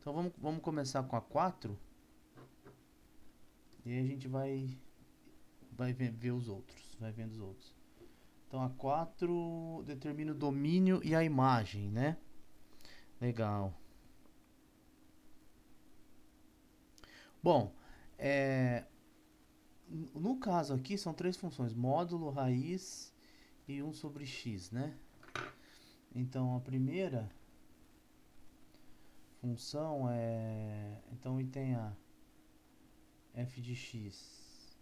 Então vamos começar com a 4 e aí a gente vai ver os outros, vai vendo os outros. Então a 4 determina o domínio e a imagem, né? Legal. Bom, é, no caso aqui são três funções: módulo, raiz e 1 sobre x, né? Então a primeira função é, então item A, f de x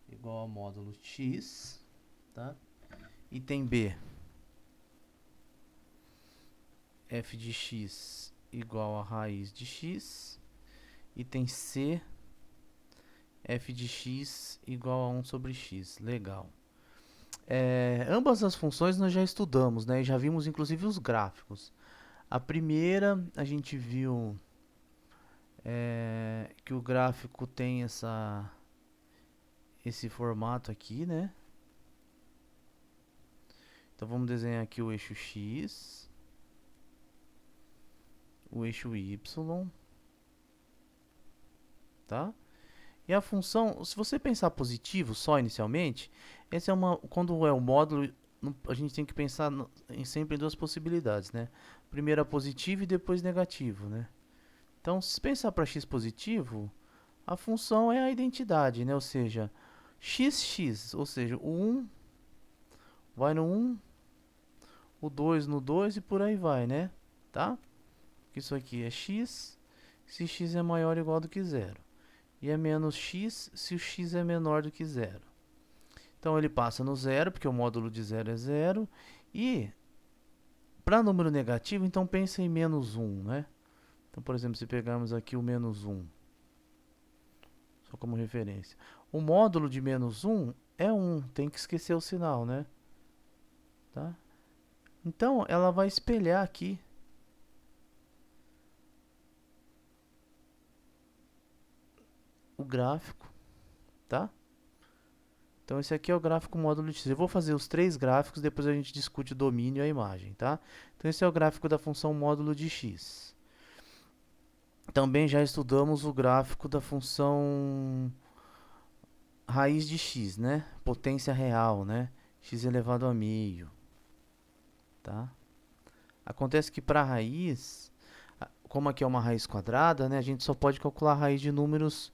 igual a módulo x, tá? Item B, f de x igual a raiz de x. Item C, f de x igual a 1 sobre x. Legal. Ambas as funções nós já estudamos, né? E já vimos inclusive os gráficos. A primeira a gente viu que o gráfico tem esse formato aqui, né? Então vamos desenhar aqui o eixo x, o eixo y, tá? E a função, se você pensar positivo só inicialmente, essa é quando é o módulo, a gente tem que pensar sempre em duas possibilidades, né? Primeiro positivo e depois negativo, né? Então, se pensar para x positivo, a função é a identidade, né? Ou seja, x, ou seja, o 1 vai no 1, o 2 no 2 e por aí vai, né? Tá? Isso aqui é x, se x é maior ou igual do que zero. E é menos x se o x é menor do que zero. Então ele passa no zero, porque o módulo de zero é zero. E para número negativo, então pensa em menos 1, né? Então, por exemplo, se pegarmos aqui o menos 1, só como referência. O módulo de menos 1 é 1, tem que esquecer o sinal, né? Tá? Então, ela vai espelhar aqui o gráfico, tá? Então, esse aqui é o gráfico módulo de x. Eu vou fazer os três gráficos, depois a gente discute o domínio e a imagem, tá? Então, esse é o gráfico da função módulo de x. Também já estudamos o gráfico da função raiz de x, né? Potência real, né? X elevado a meio, tá? Acontece que para a raiz, como aqui é uma raiz quadrada, né? A gente só pode calcular a raiz de números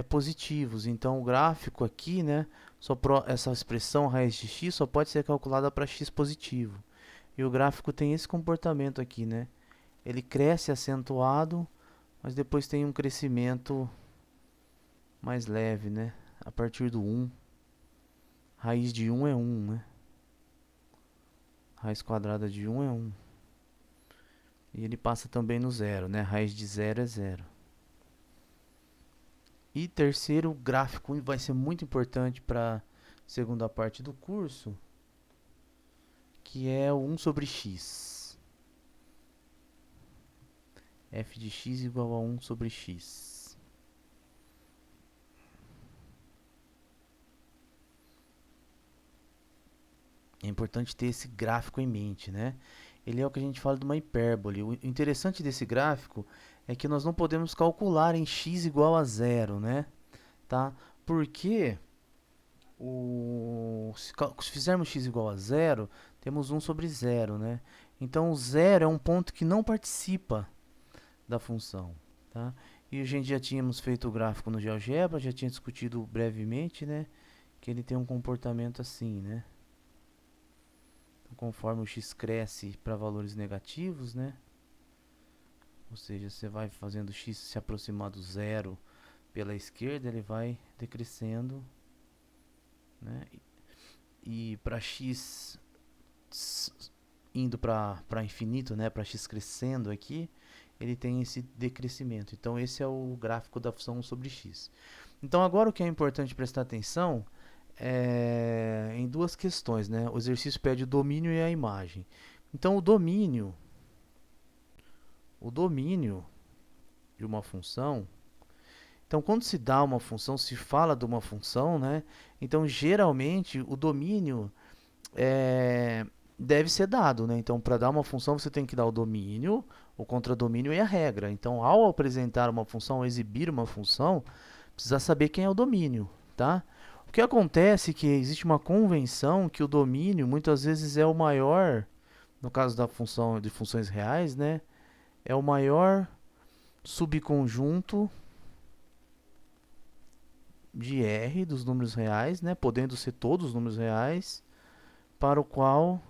positivos. Então, o gráfico aqui, né? Essa expressão raiz de x só pode ser calculada para x positivo. E o gráfico tem esse comportamento aqui, né? Ele cresce acentuado, mas depois tem um crescimento mais leve, né? A partir do 1. Raiz de 1 é 1, né? Raiz quadrada de 1 é 1. E ele passa também no zero, né? Raiz de 0 é 0. E terceiro gráfico vai ser muito importante para a segunda parte do curso, que é o 1 sobre x. F de x igual a 1 sobre x. É importante ter esse gráfico em mente, né? Ele é o que a gente fala de uma hipérbole. O interessante desse gráfico é que nós não podemos calcular em x igual a zero, né? Tá? Porque se fizermos x igual a zero, temos 1 sobre zero, né? Então, o zero é um ponto que não participa da função, tá? E a gente já tínhamos feito o gráfico no GeoGebra, já tinha discutido brevemente, né? Que ele tem um comportamento assim, né? Então, conforme o x cresce para valores negativos, né? Ou seja, você vai fazendo x se aproximar do zero pela esquerda, ele vai decrescendo, né? E para x indo para infinito, né? Para x crescendo aqui, ele tem esse decrescimento. Então, esse é o gráfico da função 1 sobre x. Então, agora o que é importante prestar atenção é em duas questões, né? O exercício pede o domínio e a imagem. Então, o domínio de uma função. Então, quando se dá uma função, se fala de uma função, né? Então, geralmente, o domínio deve ser dado, né? Então, para dar uma função, você tem que dar o domínio, o contradomínio e a regra. Então, ao apresentar uma função, ou exibir uma função, precisa saber quem é o domínio, tá? O que acontece é que existe uma convenção que o domínio muitas vezes é o maior, no caso da função de funções reais, né? É o maior subconjunto de R dos números reais, né? Podendo ser todos os números reais, para o qual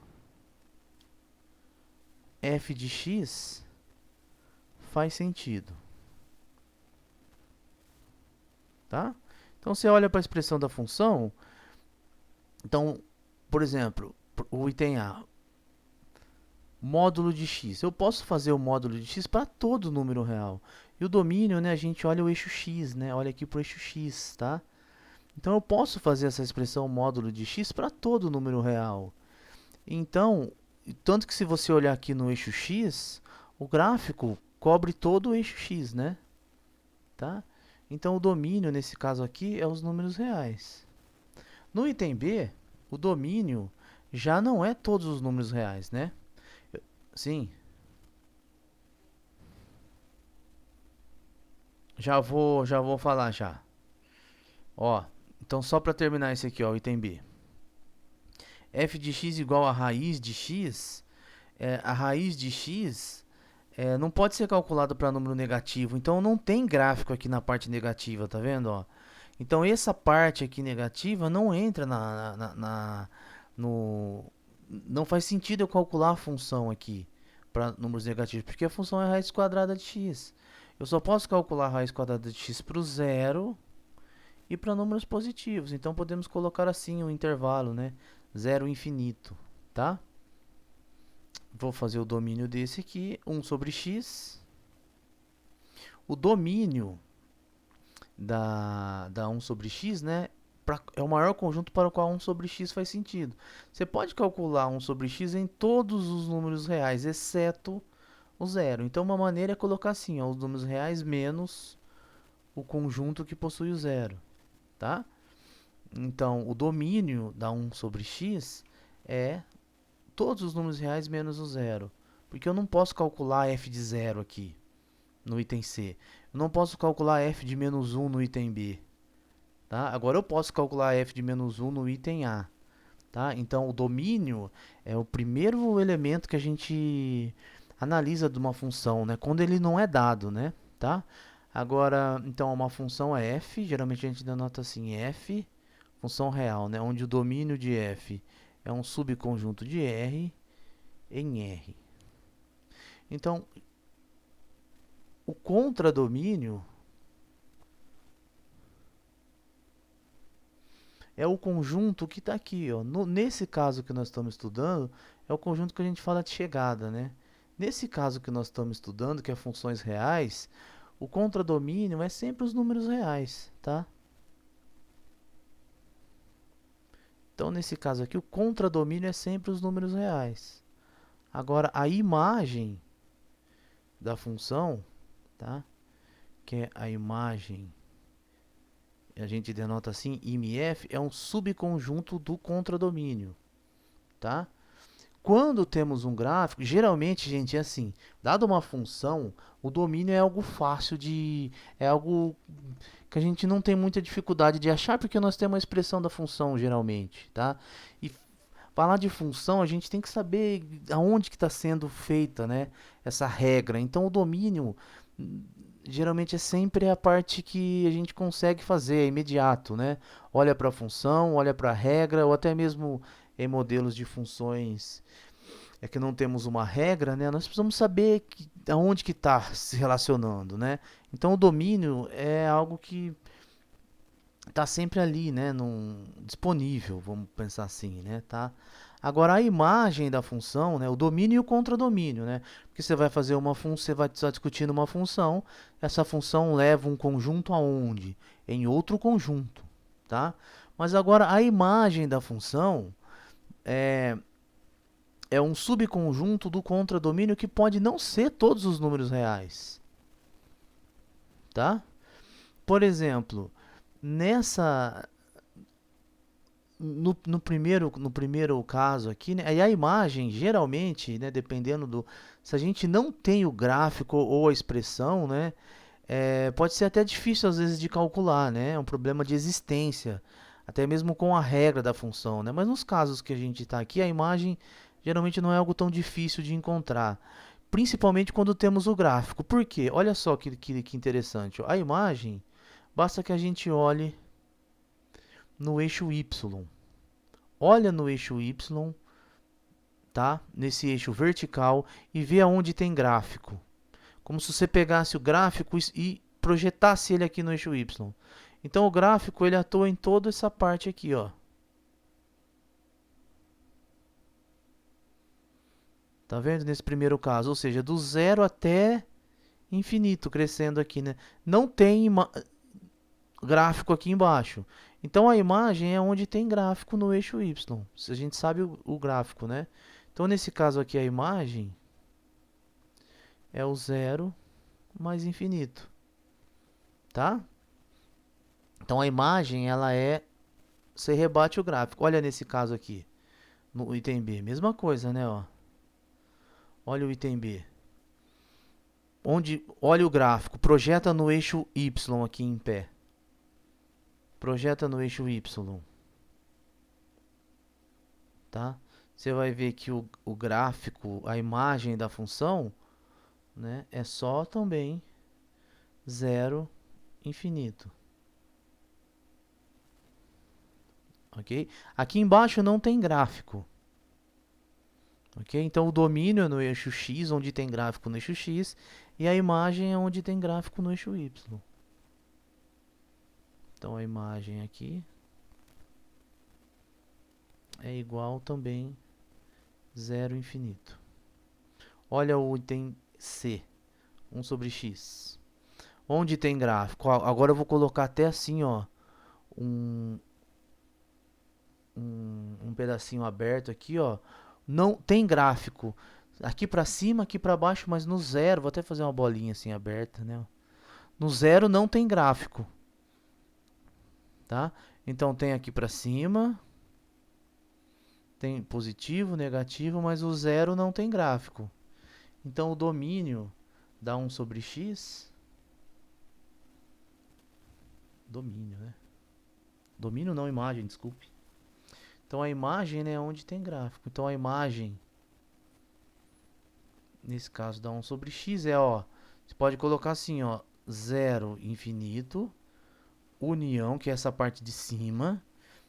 f de x faz sentido, tá? Então você olha para a expressão da função, então, por exemplo, o item A, módulo de x. Eu posso fazer o módulo de x para todo número real. E o domínio, né, a gente olha o eixo x, né? Olha aqui para o eixo x, tá? Então eu posso fazer essa expressão módulo de x para todo número real. Então, tanto que se você olhar aqui no eixo x, o gráfico cobre todo o eixo x, né? Tá? Então o domínio nesse caso aqui é os números reais. No item B, o domínio já não é todos os números reais, né? Sim, já vou falar já. Ó, então só para terminar esse aqui, ó, o item B. F de x igual a raiz de x, a raiz de x não pode ser calculada para número negativo, então não tem gráfico aqui na parte negativa, tá vendo? Ó? Então essa parte aqui negativa não entra no... Não faz sentido eu calcular a função aqui para números negativos, porque a função é a raiz quadrada de x. Eu só posso calcular a raiz quadrada de x para o zero e para números positivos. Então podemos colocar assim um intervalo, né? Zero infinito, tá? Vou fazer o domínio desse aqui, 1 sobre x. O domínio da 1 sobre x, né? É o maior conjunto para o qual 1 sobre x faz sentido. Você pode calcular 1 sobre x em todos os números reais, exceto o zero. Então, uma maneira é colocar assim, ó, os números reais menos o conjunto que possui o zero, tá? Então, o domínio da 1 sobre x é todos os números reais menos o zero. Porque eu não posso calcular f de zero aqui, no item C. Eu não posso calcular f de menos 1 no item B. Tá? Agora eu posso calcular f de menos 1 no item A. Tá? Então, o domínio é o primeiro elemento que a gente analisa de uma função, né? Quando ele não é dado, né? Tá? Agora, então, uma função é f, geralmente a gente denota assim, f, função real, né? Onde o domínio de f é um subconjunto de R em R. Então, o contradomínio é o conjunto que está aqui. Ó. Nesse caso que nós estamos estudando, é o conjunto que a gente fala de chegada. Né? Nesse caso que nós estamos estudando, que é funções reais, o contradomínio é sempre os números reais. Tá? Então, nesse caso aqui, o contradomínio é sempre os números reais. Agora, a imagem da função, tá? Que é a imagem, a gente denota assim, IMF, é um subconjunto do contradomínio, tá? Quando temos um gráfico, geralmente, gente, é assim, dado uma função, o domínio é algo fácil de... é algo que a gente não tem muita dificuldade de achar, porque nós temos a expressão da função, geralmente, tá? E falar de função, a gente tem que saber aonde que está sendo feita, né, essa regra. Então, o domínio geralmente é sempre a parte que a gente consegue fazer, é imediato, né? Olha para a função, olha para a regra, ou até mesmo em modelos de funções que não temos uma regra, né? Nós precisamos saber aonde que está se relacionando, né? Então, o domínio é algo que está sempre ali, né, disponível, vamos pensar assim, né, tá? Agora a imagem da função, né, o domínio e o contradomínio, né? Porque você vai fazer uma função, você vai estar discutindo uma função, essa função leva um conjunto aonde? Em outro conjunto, tá? Mas agora a imagem da função é um subconjunto do contradomínio que pode não ser todos os números reais, tá? Por exemplo, nessa no primeiro caso aqui, né, aí a imagem, geralmente, né, dependendo do... Se a gente não tem o gráfico ou a expressão, né, pode ser até difícil às vezes de calcular, né, é um problema de existência, até mesmo com a regra da função, né, mas nos casos que a gente está aqui, a imagem geralmente não é algo tão difícil de encontrar, principalmente quando temos o gráfico. Por quê? Olha só que interessante, ó. A imagem, basta que a gente olhe no eixo Y. Olha no eixo Y, tá? Nesse eixo vertical e vê aonde tem gráfico. Como se você pegasse o gráfico e projetasse ele aqui no eixo Y. Então o gráfico ele atua em toda essa parte aqui, ó. Tá vendo nesse primeiro caso, ou seja, do zero até infinito crescendo aqui, né? Não tem gráfico aqui embaixo. Então a imagem é onde tem gráfico no eixo Y. Se a gente sabe o gráfico, né? Então nesse caso aqui a imagem é o zero mais infinito, tá? Então a imagem ela você rebate o gráfico. Olha nesse caso aqui, no item B, mesma coisa, né, ó. Olha o item B. Olha o gráfico, projeta no eixo Y aqui em pé. Projeta no eixo Y, tá? Você vai ver que o gráfico, a imagem da função, né, é só também zero infinito. Ok? Aqui embaixo não tem gráfico. Ok? Então o domínio é no eixo X, onde tem gráfico no eixo X, e a imagem é onde tem gráfico no eixo Y. Então a imagem aqui é igual também zero infinito. Olha o item C, 1 sobre x. Onde tem gráfico? Agora eu vou colocar até assim, ó, um, um pedacinho aberto aqui, ó. Não tem gráfico. Aqui para cima, aqui para baixo, mas no zero, vou até fazer uma bolinha assim aberta, né? No zero não tem gráfico, tá? Então tem aqui para cima, tem positivo, negativo, mas o zero não tem gráfico. Então o domínio dá 1 sobre x. Domínio, né? Domínio não, imagem, desculpe. Então a imagem, né, é onde tem gráfico. Então a imagem, nesse caso, dá 1 sobre x, ó. Você pode colocar assim, ó, 0 infinito, união, que é essa parte de cima.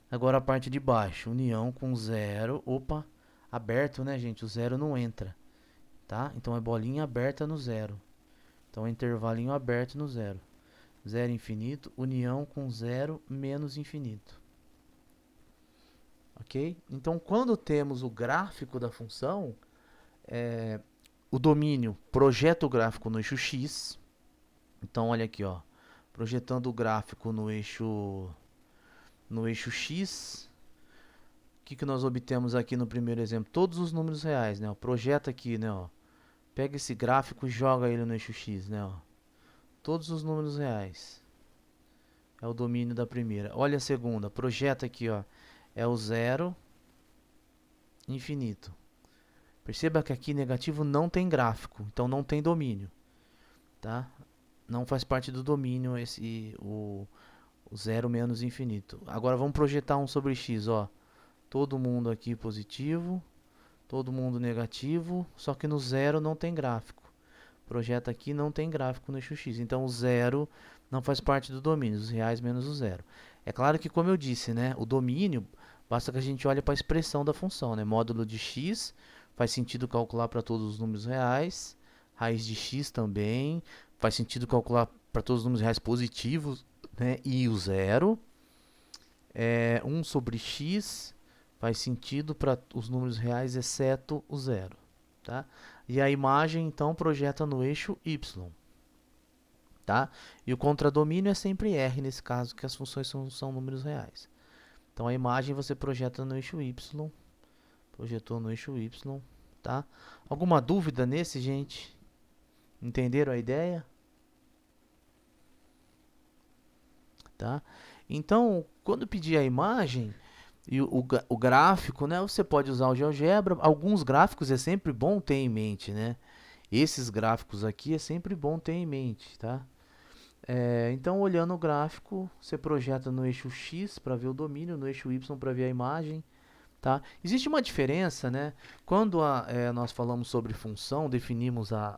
Agora a parte de baixo, união com 0. Opa, aberto, né, gente? O 0 não entra, tá? Então é bolinha aberta no 0. Então é intervalinho aberto no 0. 0 infinito, união com 0 menos infinito. Ok? Então quando temos o gráfico da função, o domínio projeta o gráfico no eixo X. Então olha aqui, ó, projetando o gráfico no eixo X. O que nós obtemos aqui no primeiro exemplo? Todos os números reais, né? Ó, projeta aqui, né? Ó, pega esse gráfico e joga ele no eixo X, né? Ó, todos os números reais. É o domínio da primeira. Olha a segunda, projeta aqui, ó, é o 0 infinito. Perceba que aqui negativo não tem gráfico, então não tem domínio, tá? Não faz parte do domínio o 0 menos infinito. Agora vamos projetar 1 sobre x, ó. Todo mundo aqui positivo, todo mundo negativo, só que no 0 não tem gráfico. Projeta aqui, não tem gráfico no eixo x. Então o 0 não faz parte do domínio, os reais menos o 0. É claro que, como eu disse, né, o domínio, basta que a gente olhe para a expressão da função, né? Módulo de x, faz sentido calcular para todos os números reais. Raiz de x também, faz sentido calcular para todos os números reais positivos, né? E o 0. 1 sobre x faz sentido para os números reais, exceto o 0. Tá? E a imagem, então, projeta no eixo y. Tá? E o contradomínio é sempre r, nesse caso, que as funções são números reais. Então, a imagem você projeta no eixo y. Projetou no eixo y. Tá? Alguma dúvida nesse, gente? Entenderam a ideia? Tá? Então, quando pedir a imagem, E o gráfico, né? Você pode usar o GeoGebra. Alguns gráficos é sempre bom ter em mente, né? Esses gráficos aqui é sempre bom ter em mente, tá? Então, olhando o gráfico, você projeta no eixo X para ver o domínio, no eixo Y para ver a imagem, tá? Existe uma diferença, né? Quando nós falamos sobre função, definimos a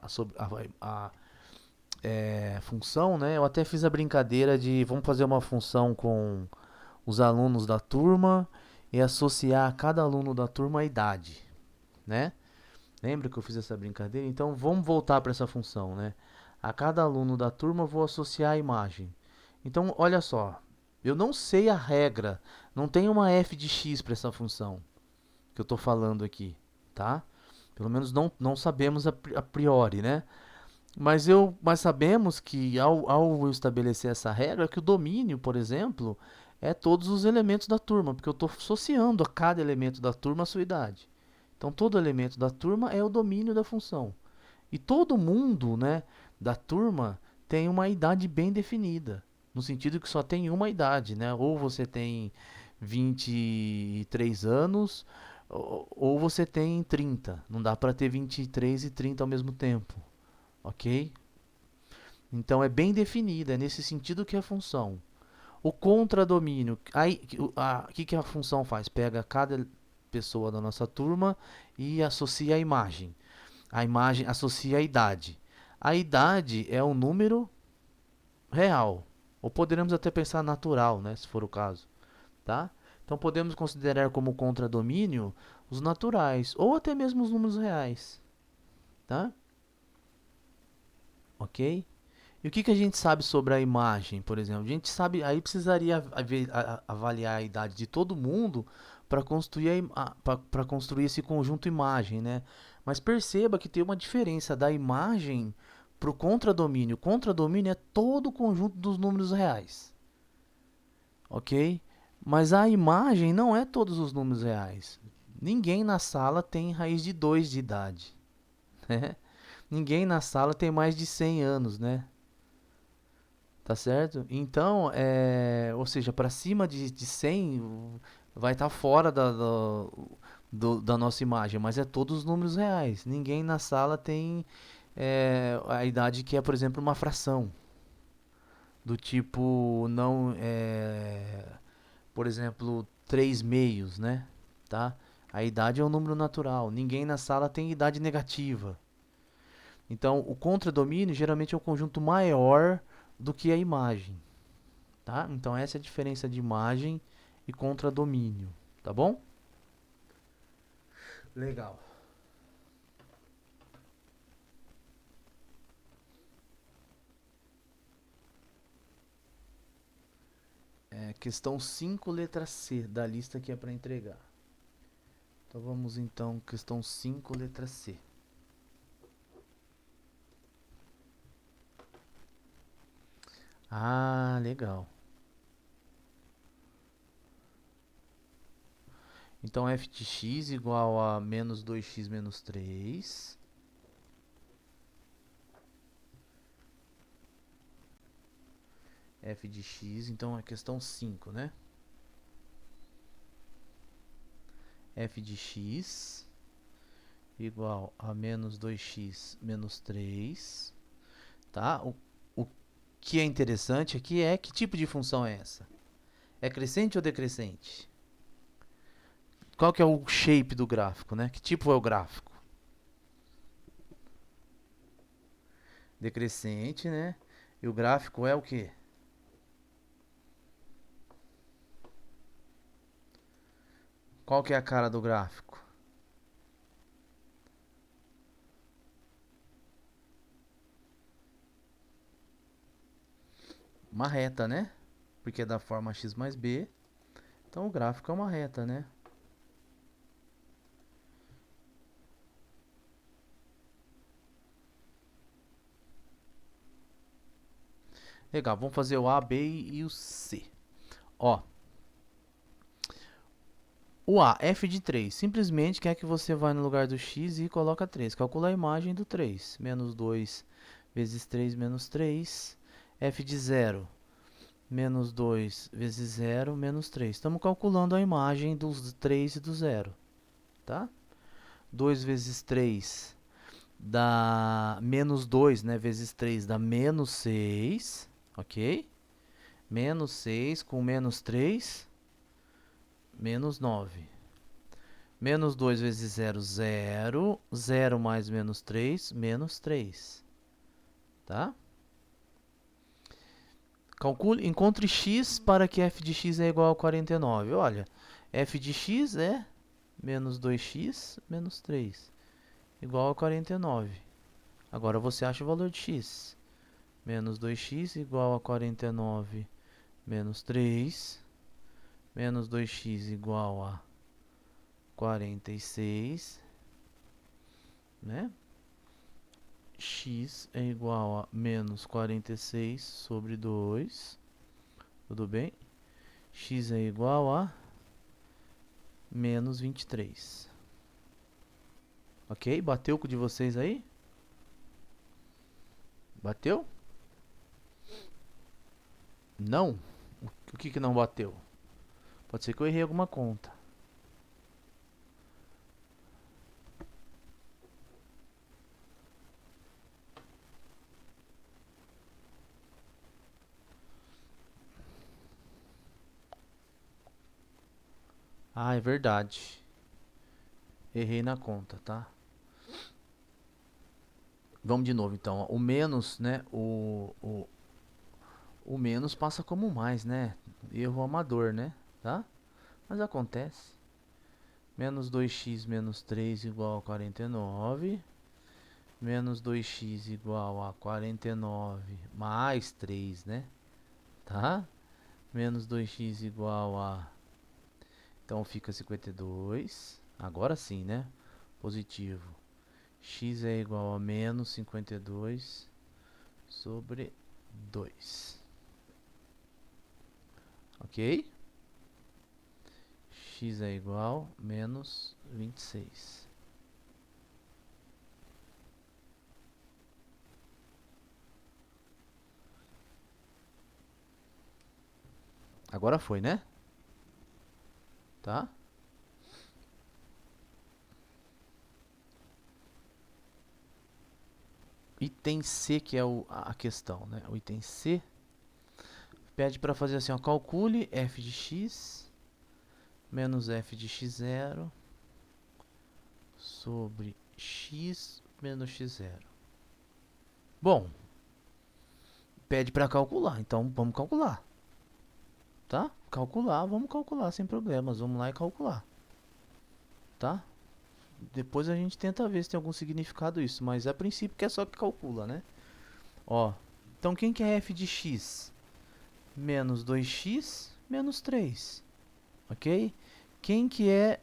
função, né? Eu até fiz a brincadeira de vamos fazer uma função com os alunos da turma e associar a cada aluno da turma a idade, né? Lembra que eu fiz essa brincadeira? Então vamos voltar para essa função, né? A cada aluno da turma eu vou associar a imagem. Então, olha só, eu não sei a regra, não tem uma f de x para essa função que eu estou falando aqui, tá? Pelo menos não sabemos a priori, né? Mas sabemos que ao eu estabelecer essa regra, que o domínio, por exemplo, é todos os elementos da turma, porque eu estou associando a cada elemento da turma a sua idade. Então, todo elemento da turma é o domínio da função. E todo mundo, né, da turma tem uma idade bem definida, no sentido que só tem uma idade, né? Ou você tem 23 anos, ou você tem 30. Não dá para ter 23 e 30 ao mesmo tempo, ok? Então é bem definida, é nesse sentido que é a função. O contradomínio, aí que a função faz? Pega cada pessoa da nossa turma e associa a imagem. A imagem associa a idade. A idade é um número real, ou poderemos até pensar natural, né, se for o caso, tá? Então podemos considerar como contradomínio os naturais ou até mesmo os números reais, tá? Ok? E o que a gente sabe sobre a imagem, por exemplo? A gente sabe, aí precisaria avaliar a idade de todo mundo para construir, para construir esse conjunto imagem, né? Mas perceba que tem uma diferença da imagem para o contradomínio. O contradomínio é todo o conjunto dos números reais, ok? Mas a imagem não é todos os números reais. Ninguém na sala tem raiz de 2 de idade, né? Ninguém na sala tem mais de 100 anos, né? Tá certo? Então, ou seja, para cima de 100 vai estar fora da nossa imagem, mas é todos os números reais. Ninguém na sala tem a idade que é, por exemplo, uma fração. Do tipo, não, por exemplo, 3 meios, né? Tá? A idade é um número natural. Ninguém na sala tem idade negativa. Então, o contradomínio geralmente é um conjunto maior do que a imagem. Tá? Então essa é a diferença de imagem e contradomínio, tá bom? Legal. Questão 5, letra C, da lista que é para entregar. Então vamos então, questão 5, letra C. Ah, legal. Então f de x igual a menos 2x menos 3. F de x, então é questão 5, né? F de x igual a menos 2x menos 3, tá? O que é interessante aqui é que tipo de função é essa? É crescente ou decrescente? Qual que é o shape do gráfico, né? Que tipo é o gráfico? Decrescente, né? E o gráfico é o quê? Qual que é a cara do gráfico? Uma reta, né? Porque é da forma x mais b. Então o gráfico é uma reta, né? Legal, vamos fazer o A, B e o C. Ó, o A, f de 3, simplesmente quer que você vá no lugar do x e coloca 3. Calcula a imagem do 3. Menos 2 vezes 3 menos 3. F de 0 Menos 2 vezes 0, menos 3. Estamos calculando a imagem dos 3 e do 0, tá? 2 vezes 3 dá menos 2, né? Vezes 3 dá menos 6, ok? Menos 6 com menos 3, menos 9. Menos 2 vezes 0, 0. 0 mais menos 3, menos 3. Tá? Calcule, encontre x para que f de x é igual a 49. Olha, f de x é menos 2x menos 3, igual a 49. Agora você acha o valor de x. Menos 2x igual a 49 menos 3. Menos 2x igual a 46, né? X é igual a menos 46 sobre 2. Tudo bem? X é igual a menos 23. Ok? Bateu com o de vocês aí? Bateu? Não? O que que não bateu? Pode ser que eu errei alguma conta. Ah, é verdade. Errei na conta, tá? Vamos de novo então. O menos, né? O menos passa como mais, né? Erro amador, né? Tá? Mas acontece. Menos 2x menos 3 igual a 49. Menos 2x igual a 49 mais 3, né? Tá? Menos 2x igual a... Então fica 52. Agora sim, né? Positivo. X é igual a menos 52 sobre 2. Ok? X é igual a menos 26. Agora foi, né? Tá? Item C que é a questão, né? O item C pede para fazer assim, ó, calcule f de x menos f de x0 sobre x menos x0. Bom, pede para calcular, então vamos calcular, tá? Calcular, vamos calcular sem problemas, vamos lá e calcular, tá? Depois a gente tenta ver se tem algum significado isso, mas a princípio que é só que calcula, né? Ó, então quem que é f de x? Menos 2x menos 3, ok? Quem que é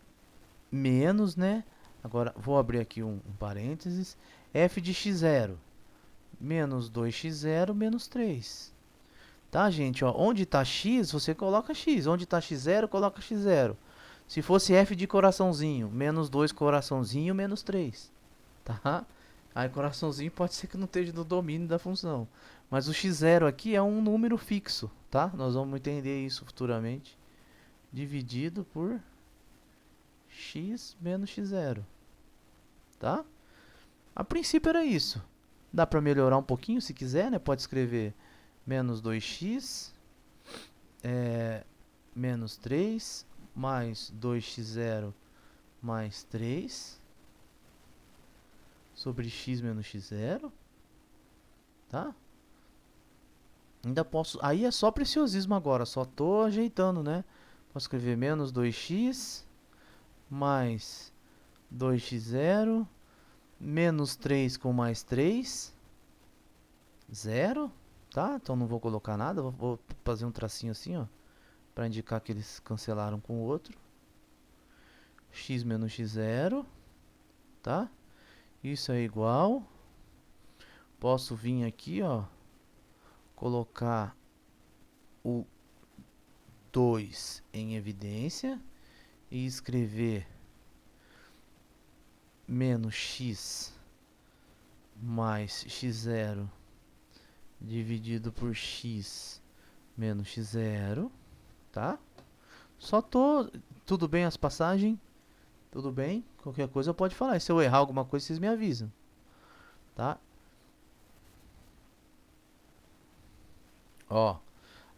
menos, né? Agora, vou abrir aqui um parênteses. F de x0, menos 2x0 menos 3. Tá, gente? Ó, onde está x, você coloca x. Onde está x0, coloca x0. Se fosse f de coraçãozinho, menos 2 coraçãozinho, menos 3. Tá? Aí coraçãozinho pode ser que não esteja no domínio da função. Mas o x0 aqui é um número fixo, tá? Nós vamos entender isso futuramente. Dividido por x menos x0, tá? A princípio era isso. Dá para melhorar um pouquinho se quiser, né? Pode escrever menos 2x menos 3 mais 2x0 mais 3 sobre x menos x0, tá? Ainda posso... Aí é só preciosismo agora, só tô ajeitando, né? Posso escrever menos 2x mais 2x0 menos 3 com mais 3, 0, tá? Então não vou colocar nada, vou fazer um tracinho assim, ó, para indicar que eles cancelaram com o outro. X menos x0, tá? Isso é igual. Posso vir aqui, ó, colocar o 2 em evidência e escrever menos x mais x0 dividido por x menos x0, tá? Só tô... Tudo bem as passagens? Tudo bem? Qualquer coisa pode falar. E se eu errar alguma coisa, vocês me avisam, tá? Ó,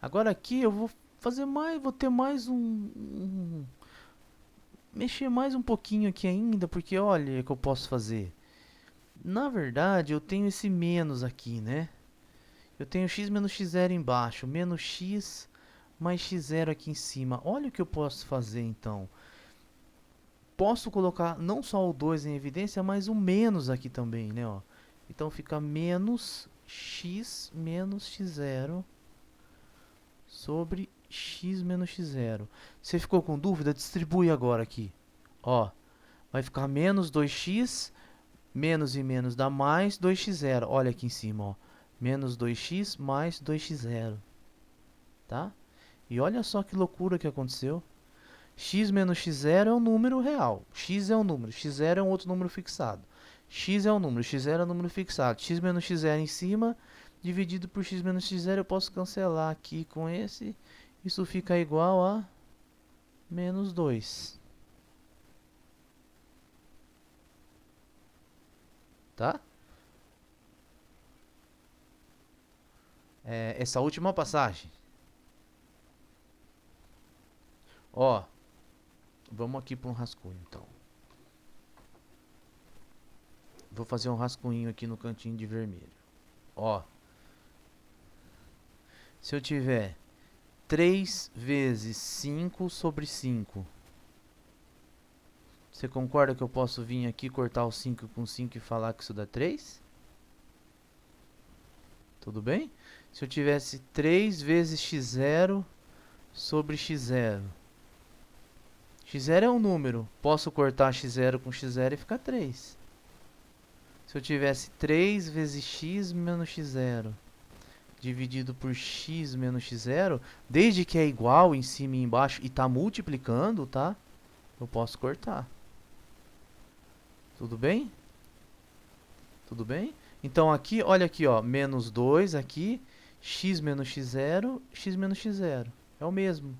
agora aqui eu vou fazer mais, vou ter mais mexer mais um pouquinho aqui ainda, porque olha o que eu posso fazer. Na verdade, eu tenho esse menos aqui, né? Eu tenho x menos x0 embaixo, menos x mais x0 aqui em cima. Olha o que eu posso fazer então. Posso colocar não só o 2 em evidência, mas o menos aqui também, né? Ó. Então fica menos x menos x0 sobre x menos x0. Você ficou com dúvida? Distribui agora aqui. Ó, vai ficar menos 2x, menos e menos dá mais 2x0. Olha aqui em cima, ó. Menos 2x mais 2x0. Tá? E olha só que loucura que aconteceu. X menos x0 é um número real. X é um número, x0 é um outro número fixado. X é um número, x0 é um número fixado. X menos x0 em cima, dividido por x menos x0, eu posso cancelar aqui com esse. Isso fica igual a menos 2. Tá? Essa última passagem. Ó, vamos aqui para um rascunho, então. Vou fazer um rascunho aqui no cantinho de vermelho. Ó, se eu tiver 3 vezes 5 sobre 5, você concorda que eu posso vir aqui cortar o 5 com 5 e falar que isso dá 3? Tudo bem? Se eu tivesse 3 vezes x0 sobre x0. X0 é um número. Posso cortar x0 com x0 e ficar 3. Se eu tivesse 3 vezes x menos x0 dividido por x menos x0, desde que é igual em cima e embaixo e está multiplicando, tá? Eu posso cortar. Tudo bem? Tudo bem? Então aqui, olha aqui, ó, menos 2 aqui, x menos x0, x menos x0. É o mesmo.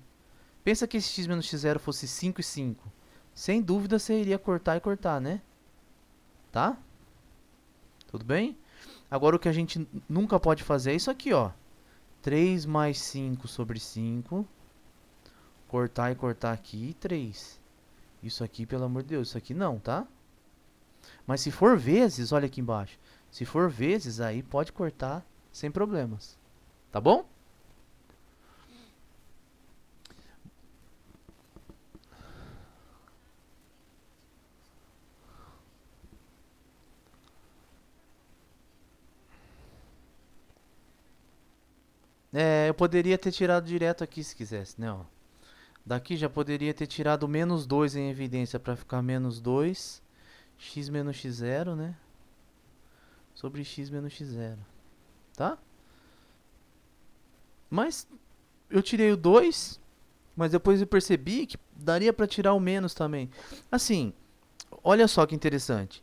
Pensa que esse x menos x0 fosse 5 e 5. Sem dúvida você iria cortar e cortar, né? Tá? Tudo bem? Agora o que a gente nunca pode fazer é isso aqui, ó. 3 mais 5 sobre 5. Cortar e cortar aqui, 3. Isso aqui, pelo amor de Deus, isso aqui não, tá? Mas se for vezes, olha aqui embaixo. Se for vezes, aí pode cortar sem problemas. Tá bom? Eu poderia ter tirado direto aqui se quisesse, né? Ó. Daqui já poderia ter tirado menos 2 em evidência para ficar menos 2. X menos x0, né? Sobre x menos x0. Tá? Mas eu tirei o 2, mas depois eu percebi que daria para tirar o menos também. Assim, olha só que interessante.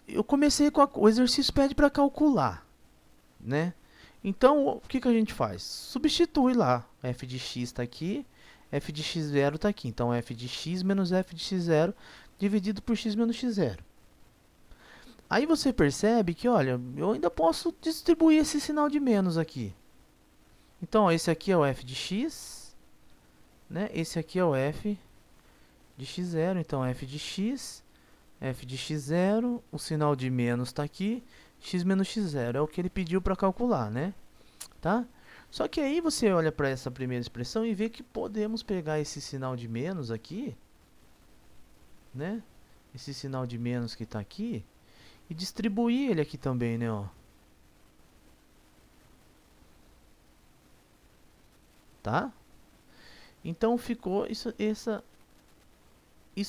Eu comecei com o exercício pede para calcular, né? Então, o que a gente faz? Substitui lá. F de x está aqui, f de x0 está aqui. Então, f de x menos f de x0 dividido por x menos x0. Aí você percebe que, olha, eu ainda posso distribuir esse sinal de menos aqui. Então, ó, esse aqui é o f de x, né? Esse aqui é o f de x0. Então, f de x0, o sinal de menos está aqui, x menos x0 é o que ele pediu para calcular, né? Tá? Só que aí você olha para essa primeira expressão e vê que podemos pegar esse sinal de menos aqui, né? Esse sinal de menos que está aqui, e distribuir ele aqui também, né? Ó. Tá? Então ficou isso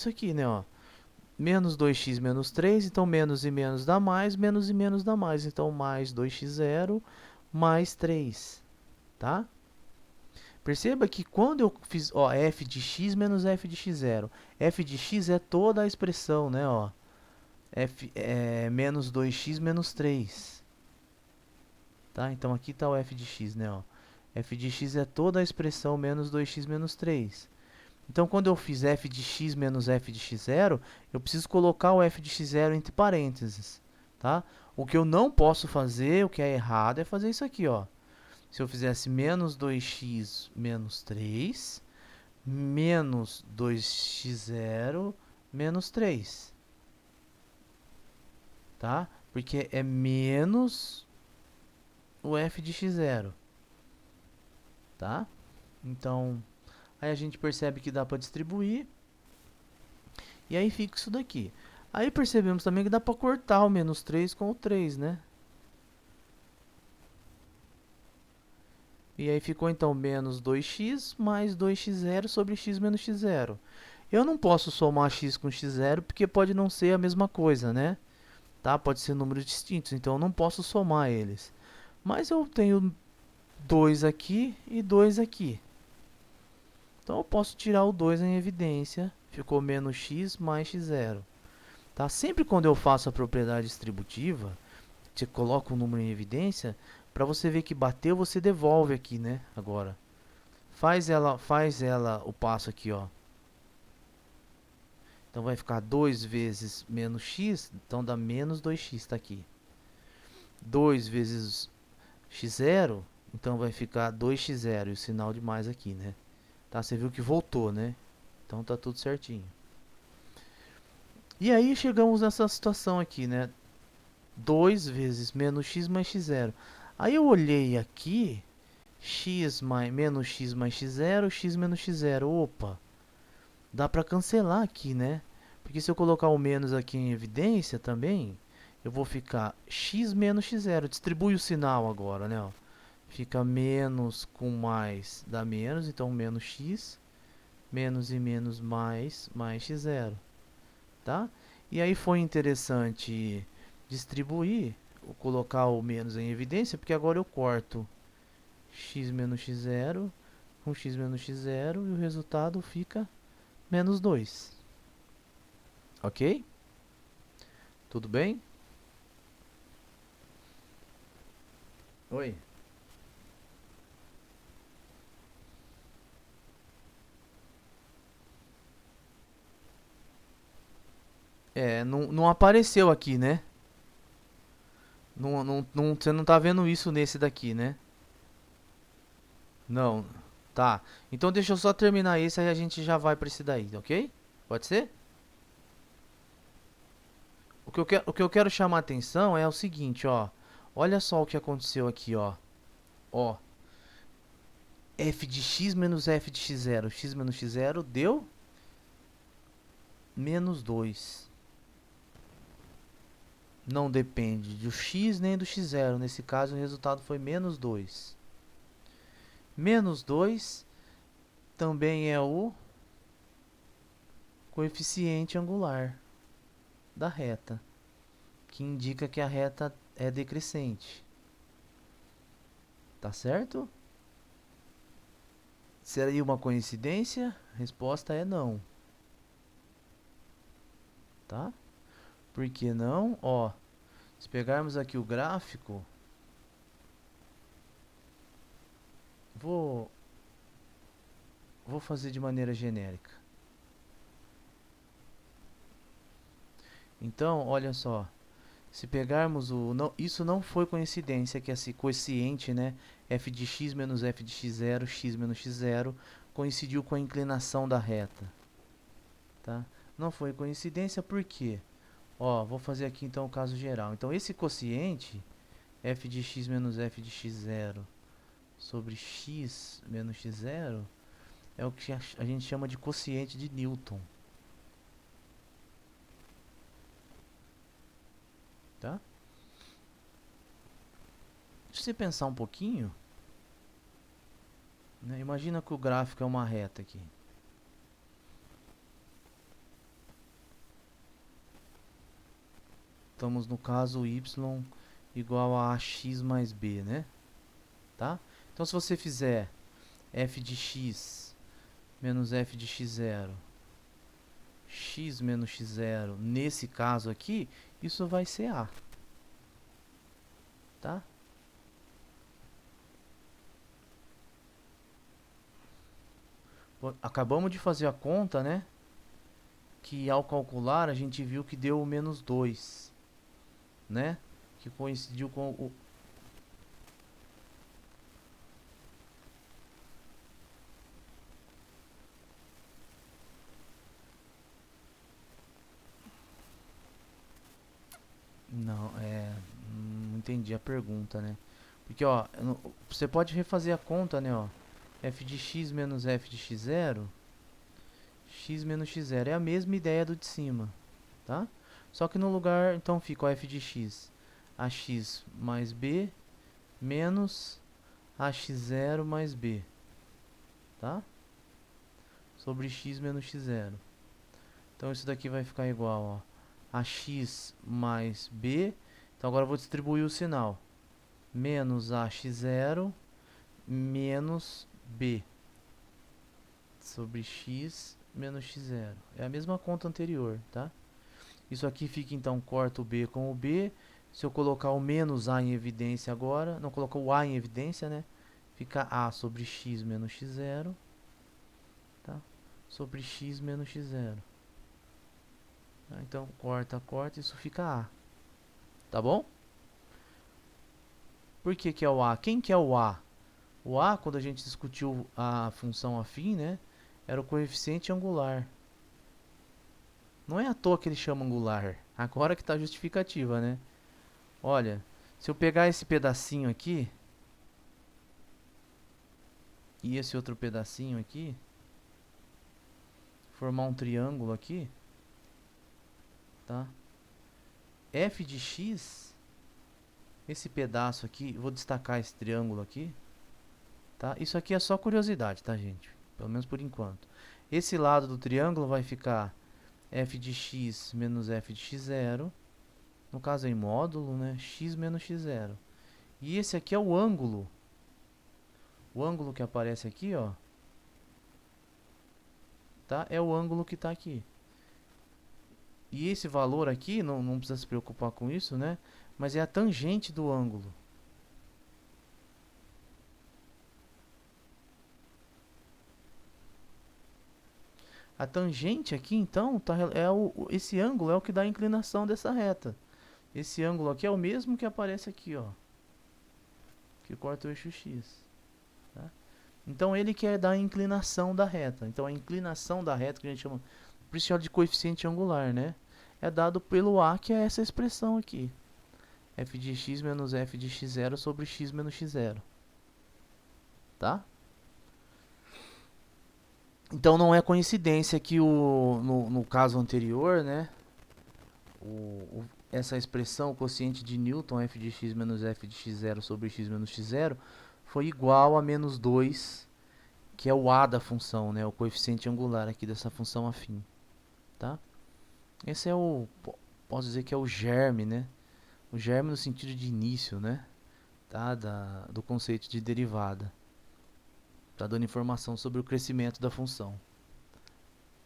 aqui, né? Ó. Menos 2x menos 3, então menos e menos dá mais, menos e menos dá mais. Então mais 2x0 mais 3, tá? Perceba que quando eu fiz, ó, f de x menos f de x0, f de x é toda a expressão, né, ó. F é menos 2x menos 3, tá? Então aqui está o f de x, né, ó. f de x é toda a expressão menos 2x menos 3. Então, quando eu fiz f de x menos f de x0, eu preciso colocar o f de x0 entre parênteses, tá? O que eu não posso fazer, o que é errado, é fazer isso aqui, ó. Se eu fizesse menos 2x menos 3, menos 2x0 menos 3, tá? Porque é menos o f de x0, tá? Então, aí a gente percebe que dá para distribuir. E aí fica isso daqui. Aí percebemos também que dá para cortar o menos 3 com o 3, né? E aí ficou então menos 2x mais 2x0 sobre x menos x0. Eu não posso somar x com x0 porque pode não ser a mesma coisa, né? Tá? Pode ser números distintos, então eu não posso somar eles. Mas eu tenho 2 aqui e 2 aqui. Então eu posso tirar o 2 em evidência. Ficou menos x mais x0. Tá? Sempre quando eu faço a propriedade distributiva, você coloca um número em evidência, para você ver que bateu, você devolve aqui, né? Agora, faz ela o passo aqui, ó. Então vai ficar 2 vezes menos x, então dá menos 2x, tá aqui. 2 vezes x0, então vai ficar 2x0 e o sinal de mais aqui, né? Tá? Você viu que voltou, né? Então tá tudo certinho. E aí chegamos nessa situação aqui, né? 2 vezes menos x mais x0. Aí eu olhei aqui, x mais, menos x mais x0, x menos x0. Opa, dá para cancelar aqui, né? Porque se eu colocar o menos aqui em evidência também, eu vou ficar x menos x0. Distribui o sinal agora, né? Ó. Fica menos com mais dá menos, então menos x, menos e menos mais x0, tá? E aí foi interessante distribuir, colocar o menos em evidência, porque agora eu corto x menos x0 com x menos x0 e o resultado fica menos 2. Ok? Tudo bem? Oi. É, não apareceu aqui, né? Você não tá vendo isso nesse daqui, né? Não. Tá. Então deixa eu só terminar esse, aí a gente já vai para esse daí, ok? Pode ser? O que eu quero chamar a atenção é o seguinte, ó. Olha só o que aconteceu aqui, ó. Ó. F de x menos f de x0. X menos x0 deu menos 2. Não depende do x nem do x0. Nesse caso, o resultado foi menos 2. Menos 2 também é o coeficiente angular da reta, que indica que a reta é decrescente. Tá certo? Seria uma coincidência? A resposta é não. Tá? Por que não? Ó, se pegarmos aqui o gráfico, vou fazer de maneira genérica. Então, olha só, se pegarmos o... Não, isso não foi coincidência, que esse quociente, né, f de x menos f de x0, x menos x0, coincidiu com a inclinação da reta. Tá? Não foi coincidência, por quê? Ó, vou fazer aqui então o caso geral. Então, esse quociente, f de x menos f de x0 sobre x menos x0, é o que a gente chama de quociente de Newton. Tá? Se você pensar um pouquinho, né, imagina que o gráfico é uma reta aqui. Estamos no caso y igual a ax mais b, né? Tá? Então, se você fizer f de x menos f de x0, x menos x0, nesse caso aqui, isso vai ser a. Tá? Acabamos de fazer a conta, né? Que ao calcular a gente viu que deu menos 2, né? Que coincidiu com o... Não, não entendi a pergunta, né? Porque, ó, você pode refazer a conta, né, ó. F de x menos f de x0, x menos x0. É a mesma ideia do de cima, tá? Só que no lugar, então fica o f de x, ax mais b, menos ax0 mais b, tá? Sobre x menos x0. Então isso daqui vai ficar igual, ó, a x mais b. Então agora eu vou distribuir o sinal. Menos ax0 menos b sobre x menos x0. É a mesma conta anterior, tá? Isso aqui fica então, corta o b com o b. Se eu colocar o menos a em evidência agora, não colocar o a em evidência, né? Fica a sobre x menos x0, tá? Sobre x menos x0. Tá? Então, corta, corta, isso fica a. Tá bom? Por que que é o a? Quem que é o a? O a, quando a gente discutiu a função afim, né? Era o coeficiente angular. Não é à toa que ele chama angular. Agora que está a justificativa, né? Olha, se eu pegar esse pedacinho aqui e esse outro pedacinho aqui, formar um triângulo aqui, tá? F de x, esse pedaço aqui, vou destacar esse triângulo aqui, tá? Isso aqui é só curiosidade, tá, gente? Pelo menos por enquanto. Esse lado do triângulo vai ficar f de x menos f de x0, no caso é em módulo, né? X menos x0. E esse aqui é o ângulo. O ângulo que aparece aqui, ó, tá? É o ângulo que está aqui. E esse valor aqui, não precisa se preocupar com isso, né? Mas é a tangente do ângulo. A tangente aqui, então, esse ângulo é o que dá a inclinação dessa reta. Esse ângulo aqui é o mesmo que aparece aqui, ó, que corta o eixo x. Tá? Então, ele quer dar a inclinação da reta. Então, a inclinação da reta, que a gente chama, por isso chama de coeficiente angular, né? É dado pelo a, que é essa expressão aqui. F de x menos f de x0 sobre x menos x0. Tá? Então não é coincidência que no caso anterior, né, essa expressão, o quociente de Newton, f de x menos f de x0 sobre x menos x0, foi igual a menos 2, que é o a da função, né, o coeficiente angular aqui dessa função afim. Tá? Esse é posso dizer que é o germe, né? O germe no sentido de início, né? Tá? Do conceito de derivada. Tá dando informação sobre o crescimento da função.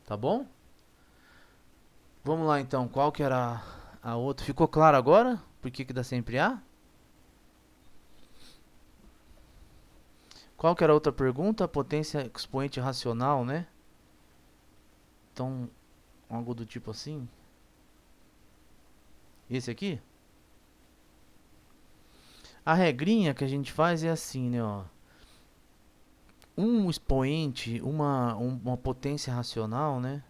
Tá bom? Vamos lá então, qual que era a outra? Ficou claro agora? Por que dá sempre A? Qual que era a outra pergunta? Potência expoente racional, né? Então, algo do tipo assim. Esse aqui? A regrinha que a gente faz é assim, né? Ó. Um expoente, uma potência racional, né?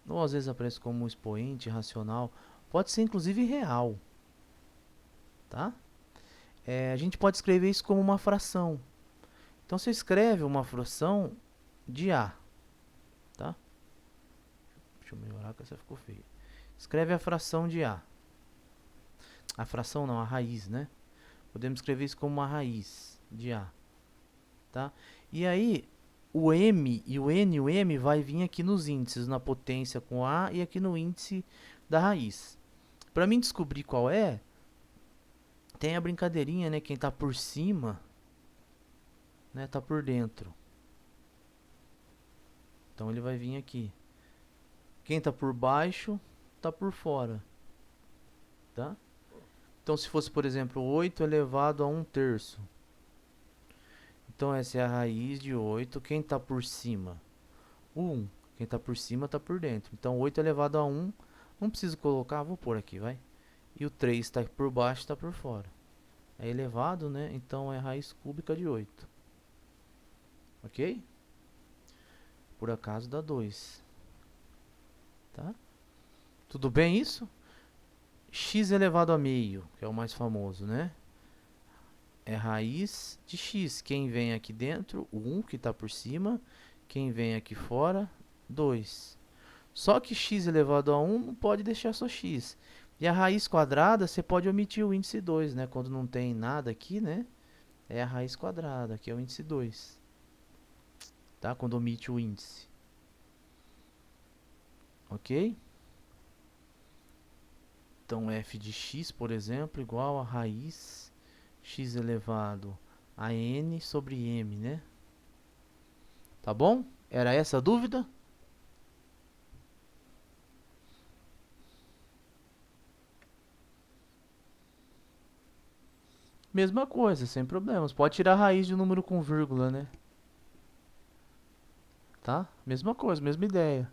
Ou às vezes aparece como um expoente racional. Pode ser inclusive real. Tá? A gente pode escrever isso como uma fração. Então você escreve uma fração de A. Tá? Deixa eu melhorar que essa ficou feia. Escreve a fração de A. A fração não, a raiz, né? Podemos escrever isso como uma raiz de A. Tá? E aí, o M e o N e o M vai vir aqui nos índices, na potência com A e aqui no índice da raiz. Para mim descobrir qual é, tem a brincadeirinha, né? Quem está por cima, né, tá por dentro. Então ele vai vir aqui. Quem está por baixo, está por fora. Tá? Então se fosse, por exemplo, 8 elevado a 1/3. Então essa é a raiz de 8. Quem está por cima? O 1. Quem está por cima está por dentro. Então 8 elevado a 1, não preciso colocar, vou pôr aqui, vai. E o 3 está por baixo, está por fora. É elevado, né? Então é raiz cúbica de 8. Ok? Por acaso dá 2. Tá? Tudo bem isso? X elevado a meio, que é o mais famoso, né? É raiz de x. Quem vem aqui dentro, 1, que está por cima. Quem vem aqui fora, 2. Só que x elevado a 1 não pode deixar só x. E a raiz quadrada, você pode omitir o índice 2, né? Quando não tem nada aqui, né? É a raiz quadrada, que é o índice 2. Tá? Quando omite o índice. Ok? Então, f de x, por exemplo, igual a raiz x elevado a n sobre m, né? Tá bom? Era essa a dúvida? Mesma coisa, sem problemas. Pode tirar a raiz de um número com vírgula, né? Tá? Mesma coisa, mesma ideia.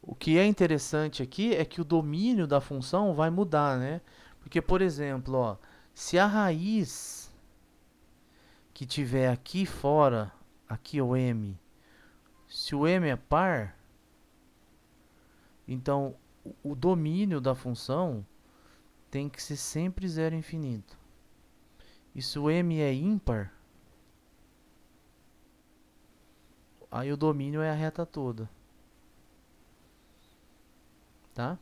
O que é interessante aqui é que o domínio da função vai mudar, né? Porque, por exemplo, ó, se a raiz que tiver aqui fora, aqui o m, se o m é par, então o domínio da função tem que ser sempre zero infinito. E se o m é ímpar, aí o domínio é a reta toda. Tá?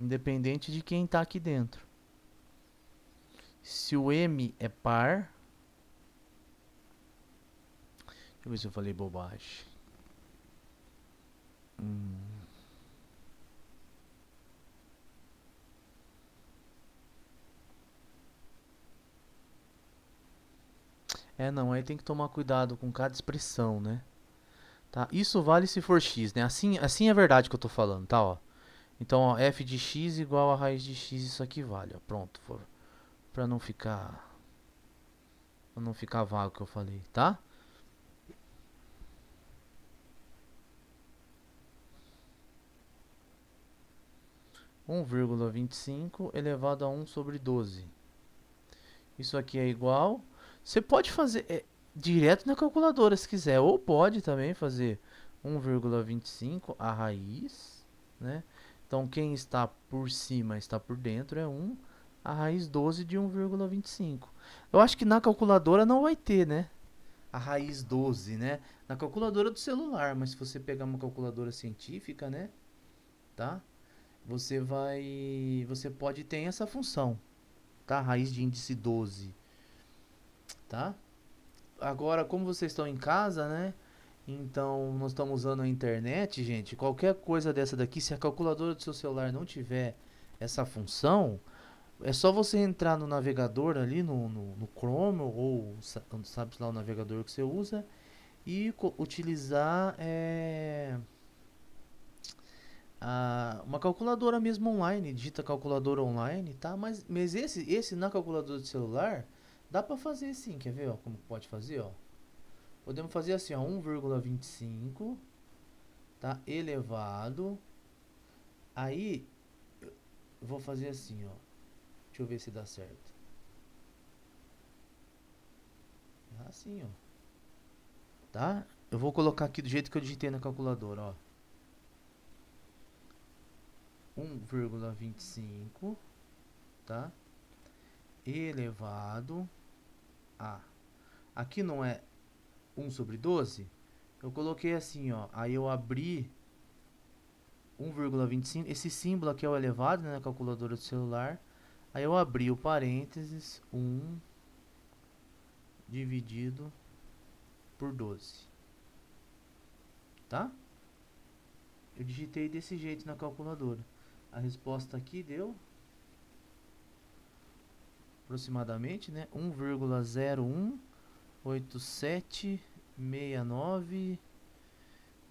Independente de quem está aqui dentro. Se o m é par... Deixa eu ver se eu falei bobagem. É, não, aí tem que tomar cuidado com cada expressão, né? Tá? Isso vale se for x, né? Assim é verdade que eu tô falando, tá? Ó. Então, ó, f de x igual a raiz de x, isso aqui vale, ó. Pronto, pra não ficar vago o que eu falei, tá? Um 1,25 elevado a 1 sobre 12. Isso aqui é igual. Você pode fazer direto na calculadora se quiser, ou pode também fazer 1,25 a raiz, né? Então quem está por cima está por dentro é 1, a raiz 12 de 1,25. Eu acho que na calculadora não vai ter, né? A raiz 12, né? Na calculadora do celular, mas se você pegar uma calculadora científica, né? Tá? Você pode ter essa função, tá? Raiz de índice 12, tá? Agora, como vocês estão em casa, né? Então, nós estamos usando a internet, gente. Qualquer coisa dessa daqui, se a calculadora do seu celular não tiver essa função, é só você entrar no navegador ali, no Chrome, ou sabe lá o navegador que você usa, e utilizar uma calculadora mesmo online. Digita calculadora online, tá? Mas esse na calculadora do celular, dá pra fazer sim. Quer ver, ó, como pode fazer, ó? Podemos fazer assim, ó, 1,25, tá? Elevado. Aí, eu vou fazer assim, ó. Deixa eu ver se dá certo. Assim, ó. Tá? Eu vou colocar aqui do jeito que eu digitei na calculadora, ó. 1,25, tá? Elevado a... Aqui não é 1 sobre 12? Eu coloquei assim, ó. Aí eu abri 1,25. Esse símbolo aqui é o elevado, né, na calculadora do celular. Aí eu abri o parênteses 1 dividido por 12. Tá? Eu digitei desse jeito na calculadora. A resposta aqui deu aproximadamente, né, 1,018769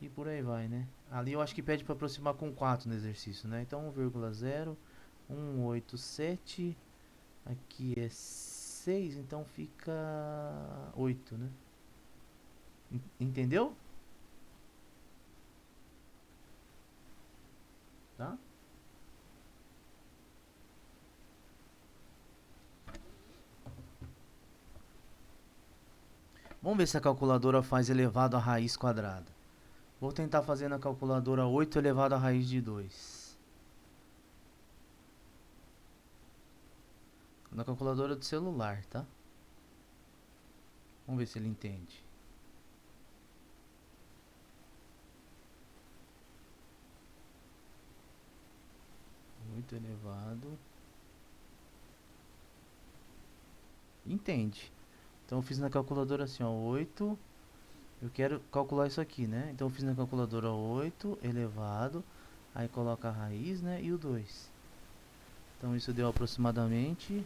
e por aí vai, né? Ali eu acho que pede para aproximar com 4 no exercício, né? Então 1,0187, aqui é 6, então fica 8, né? Entendeu? Tá? Vamos ver se a calculadora faz elevado à raiz quadrada. Vou tentar fazer na calculadora 8 elevado à raiz de 2. Na calculadora do celular, tá? Vamos ver se ele entende. 8 elevado. Entende. Então eu fiz na calculadora assim, ó, 8. Eu quero calcular isso aqui, né? Então eu fiz na calculadora 8 elevado. Aí coloca a raiz, né? E o 2. Então isso deu aproximadamente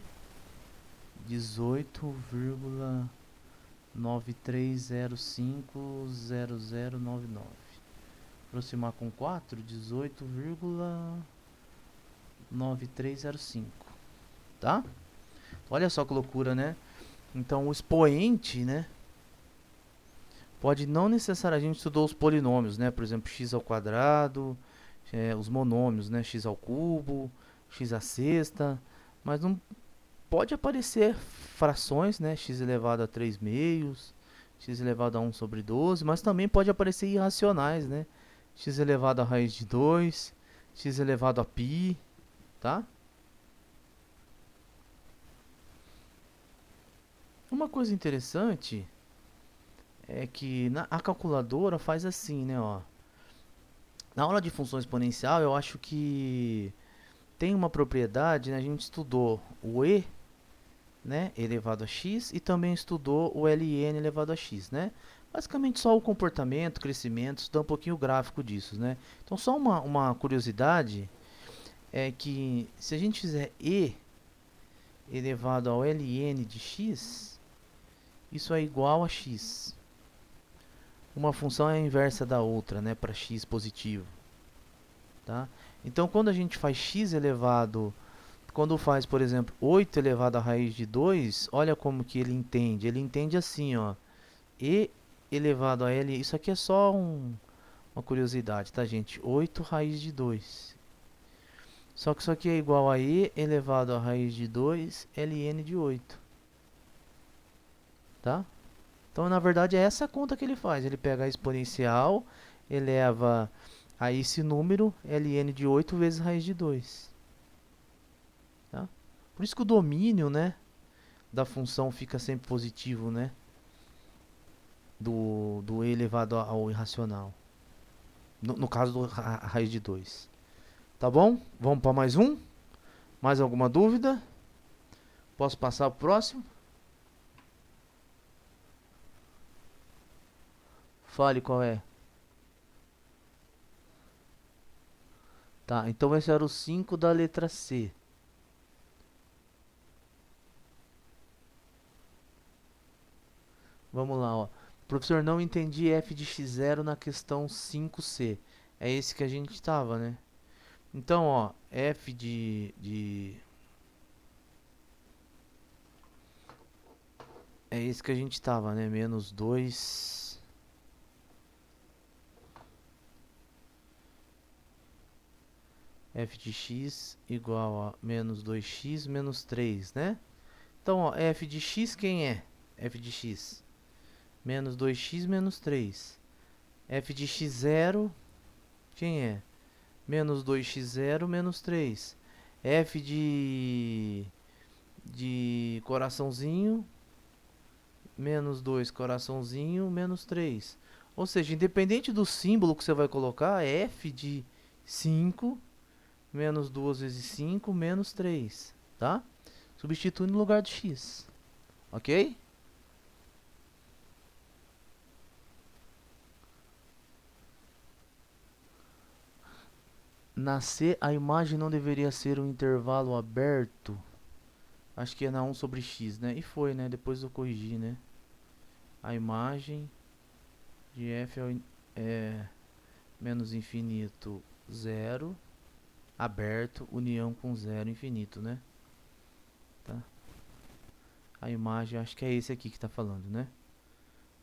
18,93050099. Aproximar com 4, 18,9305. Tá? Olha só que loucura, né? Então o expoente, né? Pode não necessariamente, a gente estudou os polinômios, né? Por exemplo, x ao quadrado, os monômios, né? X ao cubo, x à sexta. Mas não pode aparecer frações, né? X elevado a 3 meios, x elevado a 1 sobre 12. Mas também pode aparecer irracionais, né? X elevado a raiz de 2, x elevado a π, tá? Uma coisa interessante é que a calculadora faz assim, né, ó. Na aula de função exponencial, eu acho que tem uma propriedade, né, a gente estudou o e, né, elevado a x, e também estudou o ln elevado a x, né? Basicamente só o comportamento, crescimento, estudar um pouquinho o gráfico disso, né? Então só uma curiosidade é que se a gente fizer e elevado ao ln de x, isso é igual a x. Uma função é a inversa da outra, né, para x positivo, tá? Então, quando a gente faz x elevado, quando faz, por exemplo, 8 elevado à raiz de 2, olha como que ele entende. Ele entende assim, ó, e elevado a l, isso aqui é só uma curiosidade, tá, gente? 8 raiz de 2. Só que isso aqui é igual a e elevado à raiz de 2 ln de 8, tá? Então, na verdade, é essa conta que ele faz. Ele pega a exponencial, eleva a esse número, ln de 8 vezes raiz de 2. Tá? Por isso que o domínio, né, da função fica sempre positivo, né? Do e elevado ao irracional. No caso do raiz de 2. Tá bom? Vamos para mais um? Mais alguma dúvida? Posso passar para o próximo? Fale qual é. Tá, então esse era o 5 da letra C. Vamos lá, ó. Professor, não entendi f de x0 na questão 5C. É esse que a gente estava, né? Então, ó, f é esse que a gente estava, né? Menos 2. F de x igual a menos 2x menos 3, né? Então, ó, f de x quem é? F de x. Menos 2x menos 3. F de x0 quem é? Menos 2x0 menos 3. F de coraçãozinho, menos 2 coraçãozinho, menos 3. Ou seja, independente do símbolo que você vai colocar, é f de 5, menos 2 vezes 5, menos 3, tá? Substitui no lugar de x, ok? Na C, a imagem não deveria ser um intervalo aberto. Acho que é na 1 sobre x, né? E foi, né? Depois eu corrigi, né? A imagem de f é menos infinito, 0, aberto, união com 0, infinito, né? Tá? a imagem, acho que é esse aqui que está falando, né?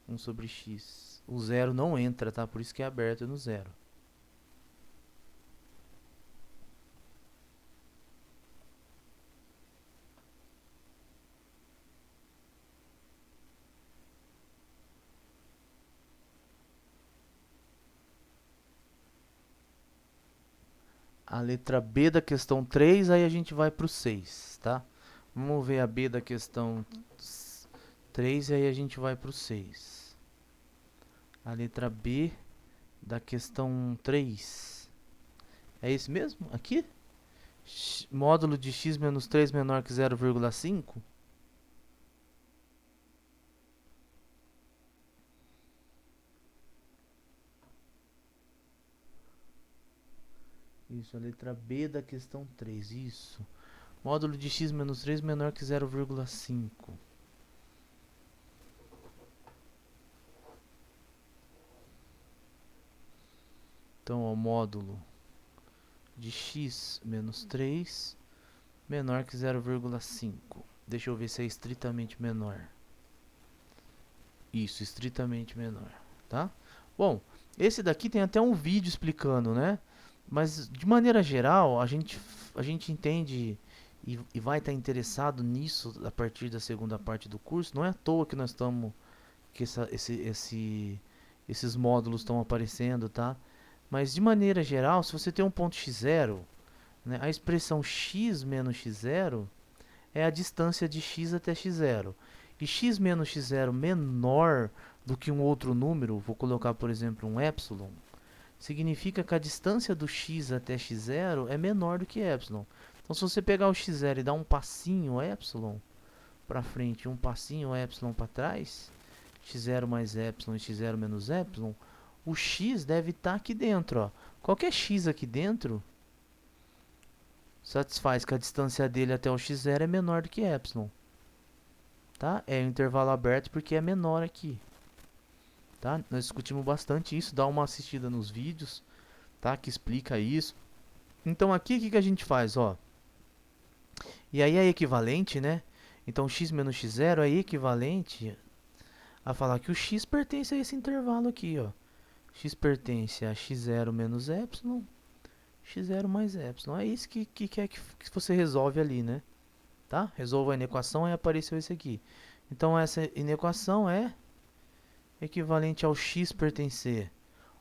1 sobre x. O zero não entra, tá? Por isso que é aberto no zero. A letra B da questão 3, aí a gente vai para o 6, tá? Vamos ver a B da questão 3 e aí a gente vai para o 6. A letra B da questão 3. É esse mesmo? Aqui? Módulo de x menos 3 menor que 0,5? Isso, a letra B da questão 3. Isso. Módulo de x menos 3 menor que 0,5. Então, o módulo de x menos 3 menor que 0,5. Deixa eu ver se é estritamente menor. Isso, estritamente menor, tá? Bom, esse daqui tem até um vídeo explicando, né? Mas, de maneira geral, a gente entende e vai estar interessado nisso a partir da segunda parte do curso. Não é à toa que nós estamos, que esses módulos estão aparecendo, tá? Mas, de maneira geral, se você tem um ponto x0, né, a expressão x menos x0 é a distância de x até x0. E x menos x0 menor do que um outro número, vou colocar, por exemplo, um epsilon, significa que a distância do x até x0 é menor do que epsilon. Então, se você pegar o x0 e dar um passinho epsilon para frente e um passinho epsilon para trás, x0 mais epsilon e x0 menos epsilon, o x deve estar aqui dentro. Ó. Qualquer x aqui dentro satisfaz que a distância dele até o x0 é menor do que epsilon. Tá? É um intervalo aberto porque é menor aqui. Tá? Nós discutimos bastante isso, dá uma assistida nos vídeos, tá? Que explica isso. Então aqui o que a gente faz, ó? E aí é equivalente, né? Então x menos x0 é equivalente a falar que o x pertence a esse intervalo aqui, ó. X pertence a x0 menos epsilon, x0 mais epsilon. É isso que você resolve ali, né? Tá? Resolva a inequação e apareceu esse aqui. Então essa inequação é equivalente ao x pertencer.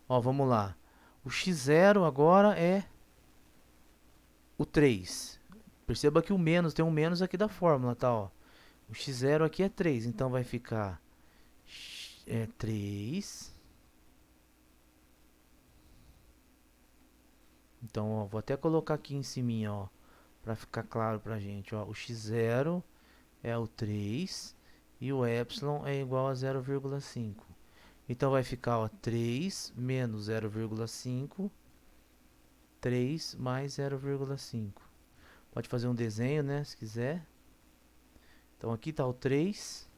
Ó, vamos lá. O x0 agora é o 3. Perceba que o menos, tem um menos aqui da fórmula, tá? Ó. O x0 aqui é 3, então vai ficar 3. Então, ó, vou até colocar aqui em cima, ó, para ficar claro pra gente, ó. O x0 é o 3 e o epsilon é igual a 0,5. Então vai ficar, ó, 3 menos 0,5, 3 mais 0,5. Pode fazer um desenho, né, se quiser. Então aqui está o 3.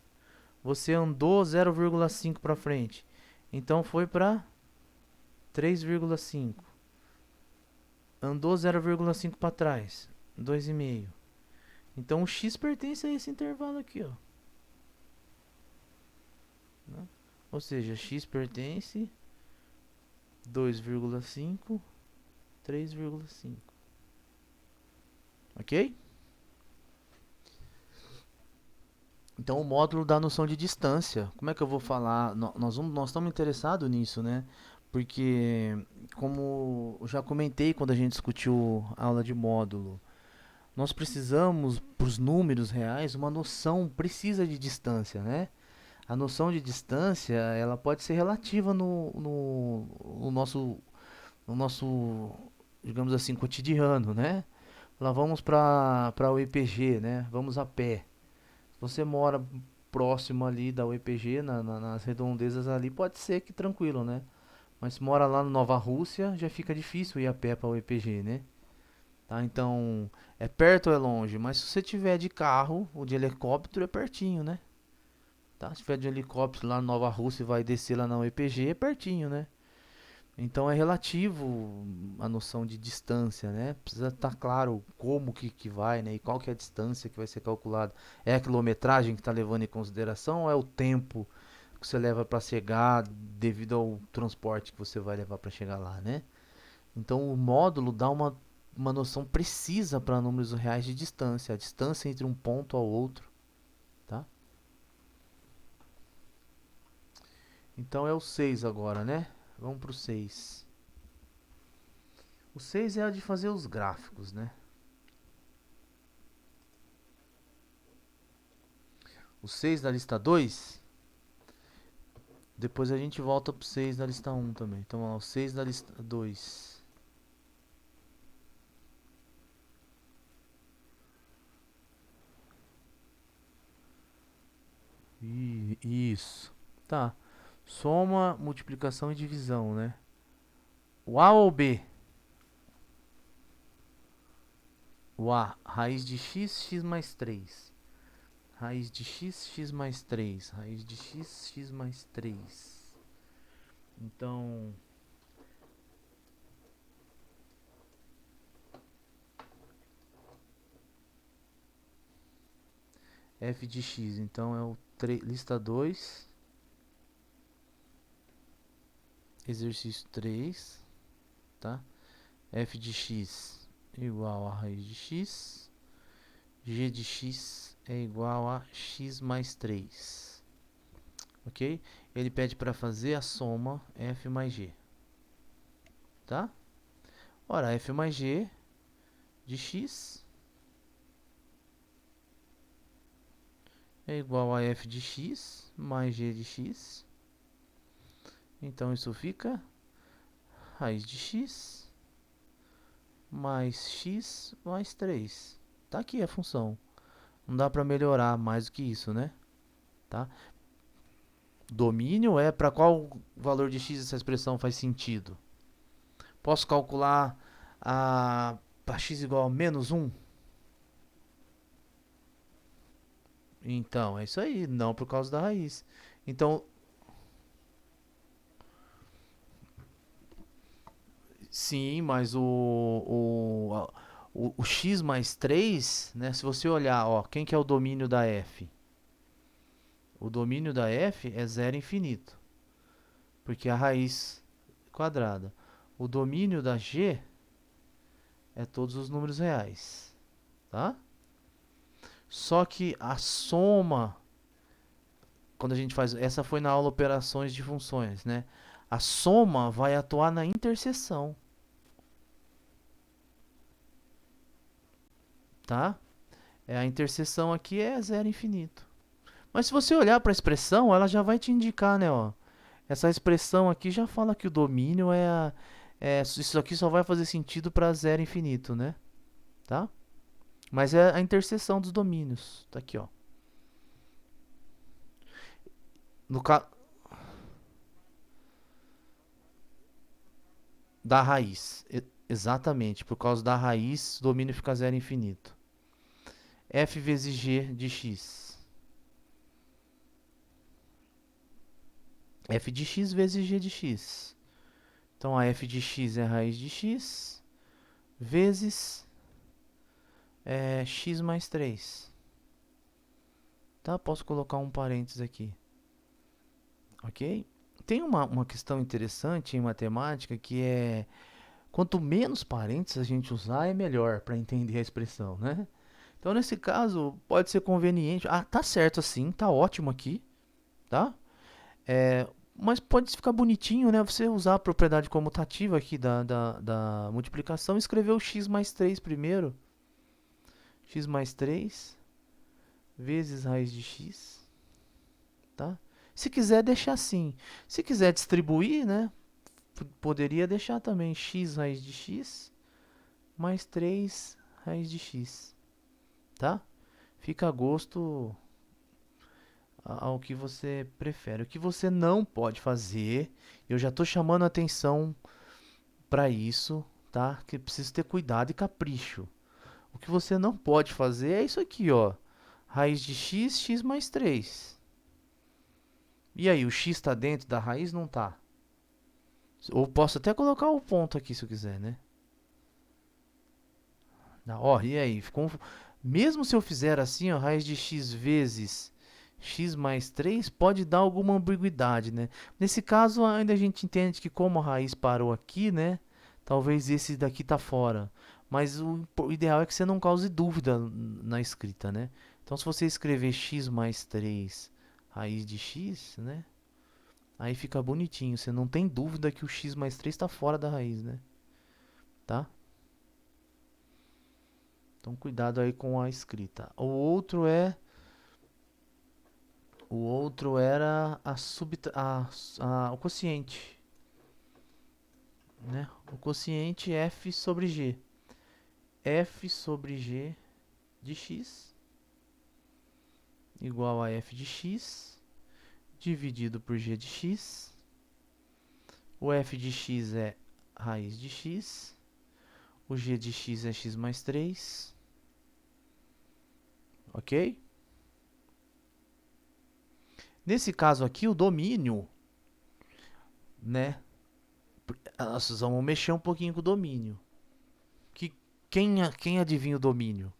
Você andou 0,5 para frente. Então foi para 3,5. Andou 0,5 para trás. 2,5. Então o x pertence a esse intervalo aqui, ó. Né? Ou seja, x pertence 2,5, 3,5. Ok? Então o módulo dá noção de distância. Como é que eu vou falar? Nós estamos interessados nisso, né? Porque, como eu já comentei quando a gente discutiu a aula de módulo, nós precisamos, para os números reais, uma noção precisa de distância, né? A noção de distância, ela pode ser relativa no nosso, digamos assim, cotidiano, né? Lá vamos para o IPG, né? Vamos a pé. Se você mora próximo ali da UEPG, nas redondezas ali, pode ser que tranquilo, né? Mas se mora lá no Nova Rússia, já fica difícil ir a pé para a UEPG, né? Tá? Então, é perto ou é longe? Mas se você tiver de carro ou de helicóptero, é pertinho, né? Tá? Se tiver de helicóptero lá no Nova Rússia e vai descer lá na UEPG, é pertinho, né? Então é relativo a noção de distância, né? Precisa estar claro como que vai, né? E qual que é a distância que vai ser calculada. É a quilometragem que está levando em consideração ou é o tempo que você leva para chegar devido ao transporte que você vai levar para chegar lá, né? Então o módulo dá uma noção precisa para números reais de distância, a distância entre um ponto ao outro, tá? Então é o 6 agora, né? Vamos para o 6. O 6 é a de fazer os gráficos, né? O 6 da lista 2, depois a gente volta pro 6 da lista 1 também. Então, ó, o 6 da lista 2. Isso. Tá. Soma, multiplicação e divisão, né? O A ou o B? O A, raiz de x, x mais 3. Raiz de x, x mais 3. Raiz de x, x mais 3. Então, f de x. Então, é o lista 2, exercício 3, tá? F de x igual a raiz de x. G de x é igual a x mais 3. Ok? Ele pede para fazer a soma f mais g. Tá? Ora, f mais g de x é igual a f de x mais g de x. Então, isso fica raiz de x mais x mais 3. Tá aqui a função. Não dá para melhorar mais do que isso, né? Tá? Domínio é para qual valor de x essa expressão faz sentido. Posso calcular para x igual a menos 1? Então, é isso aí, não por causa da raiz. Então, sim, mas o x mais 3, né? Se você olhar, ó, quem que é o domínio da f? O domínio da f é zero infinito, porque é a raiz quadrada. O domínio da g é todos os números reais, tá? Só que a soma, quando a gente faz, essa foi na aula operações de funções, né? A soma vai atuar na interseção, tá? A interseção aqui é zero infinito. Mas se você olhar para a expressão, ela já vai te indicar, né, ó. Essa expressão aqui já fala que o domínio isso aqui só vai fazer sentido para zero infinito, né? Tá? Mas é a interseção dos domínios, tá aqui, ó. No caso da raiz, exatamente, por causa da raiz, o domínio fica zero infinito. F vezes g de x. F de x vezes g de x. Então, a f de x é a raiz de x vezes x mais 3. Tá? Posso colocar um parênteses aqui. Ok? Tem uma questão interessante em matemática que é quanto menos parênteses a gente usar, é melhor para entender a expressão, né? Então, nesse caso, pode ser conveniente. Ah, tá certo assim, tá ótimo aqui, tá? Mas pode ficar bonitinho, né? Você usar a propriedade comutativa aqui da multiplicação e escrever o x mais 3 primeiro. X mais 3 vezes raiz de x, tá? Se quiser deixar assim. Se quiser distribuir, né? Poderia deixar também x raiz de x mais 3 raiz de x, tá? Fica a gosto ao que você prefere. O que você não pode fazer, eu já estou chamando a atenção para isso, tá? Que precisa ter cuidado e capricho. O que você não pode fazer é isso aqui, ó. Raiz de x, x mais 3. E aí, o x está dentro da raiz? Não está. Ou posso até colocar o ponto aqui se eu quiser, né? Ó, e aí? Mesmo se eu fizer assim, ó, raiz de x vezes x mais 3 pode dar alguma ambiguidade, né? Nesse caso, ainda a gente entende que como a raiz parou aqui, né? Talvez esse daqui tá fora. Mas o ideal é que você não cause dúvida na escrita, né? Então, se você escrever x mais 3 raiz de x, né? Aí fica bonitinho. Você não tem dúvida que o x mais 3 está fora da raiz, né? Tá? Então, cuidado aí com a escrita. O outro era o quociente, né? O quociente f sobre g. F sobre g de x igual a f de x dividido por g de x. O f de x é raiz de x. O g de x é x mais 3. Ok? Nesse caso aqui, o domínio, né? Nós vamos mexer um pouquinho com o domínio. Que, quem adivinha o domínio?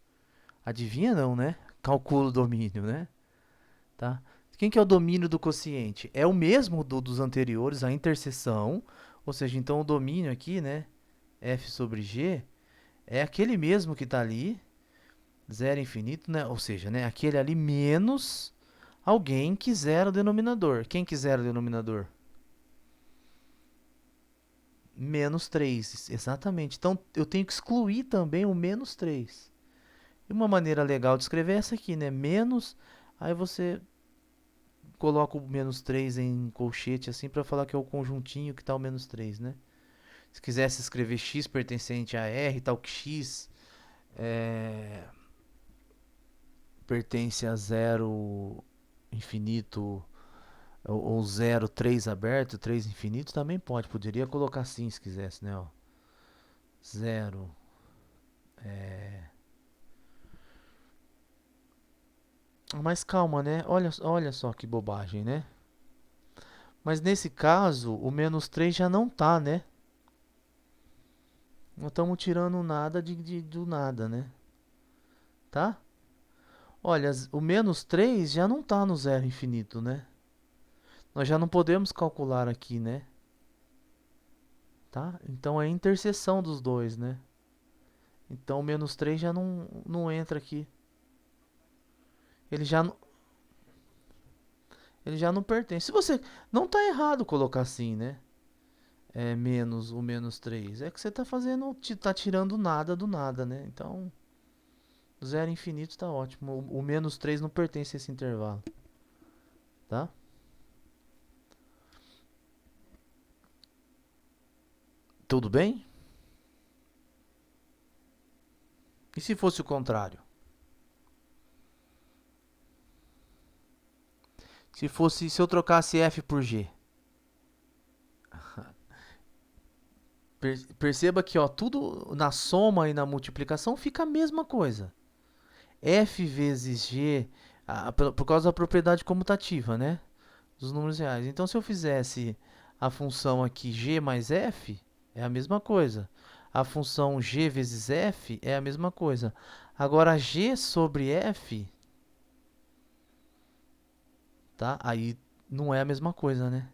Adivinha não, né? Calcula o domínio, né? Tá? Quem que é o domínio do quociente? É o mesmo dos anteriores, a interseção. Ou seja, então o domínio aqui, né? F sobre G é aquele mesmo que está ali, zero infinito, né? Ou seja, né? Aquele ali menos alguém que zera o denominador. Quem que zera o denominador? Menos 3, exatamente. Então eu tenho que excluir também o menos 3. E uma maneira legal de escrever é essa aqui, né? Menos, aí você coloca o menos 3 em colchete assim para falar que é o conjuntinho que está o menos 3, né? Se quisesse escrever x pertencente a R, tal que x é, pertence a zero infinito ou 0, 3 aberto, 3 infinito, também pode. Poderia colocar assim se quisesse, né? Ó. 0 Mas calma, né? Olha só que bobagem, né? Mas nesse caso, o menos 3 já não tá, né? Não estamos tirando nada do nada, né? Tá? Olha, o menos 3 já não tá no zero infinito, né? Nós já não podemos calcular aqui, né? Tá? Então é a interseção dos dois, né? Então o menos 3 já não entra aqui. Ele já, ele já não pertence. Se você. Não tá errado colocar assim, né? É menos o menos 3. É que você tá fazendo. Tá tirando nada do nada, né? Então. Zero infinito tá ótimo. O menos 3 não pertence a esse intervalo. Tá? Tudo bem? E se fosse o contrário? Se eu trocasse f por g. Perceba que ó, tudo na soma e na multiplicação fica a mesma coisa. F vezes g, por causa da propriedade comutativa, né? Dos números reais. Então, se eu fizesse a função aqui g mais f, é a mesma coisa. A função g vezes f é a mesma coisa. Agora, g sobre f, tá? Aí não é a mesma coisa, né?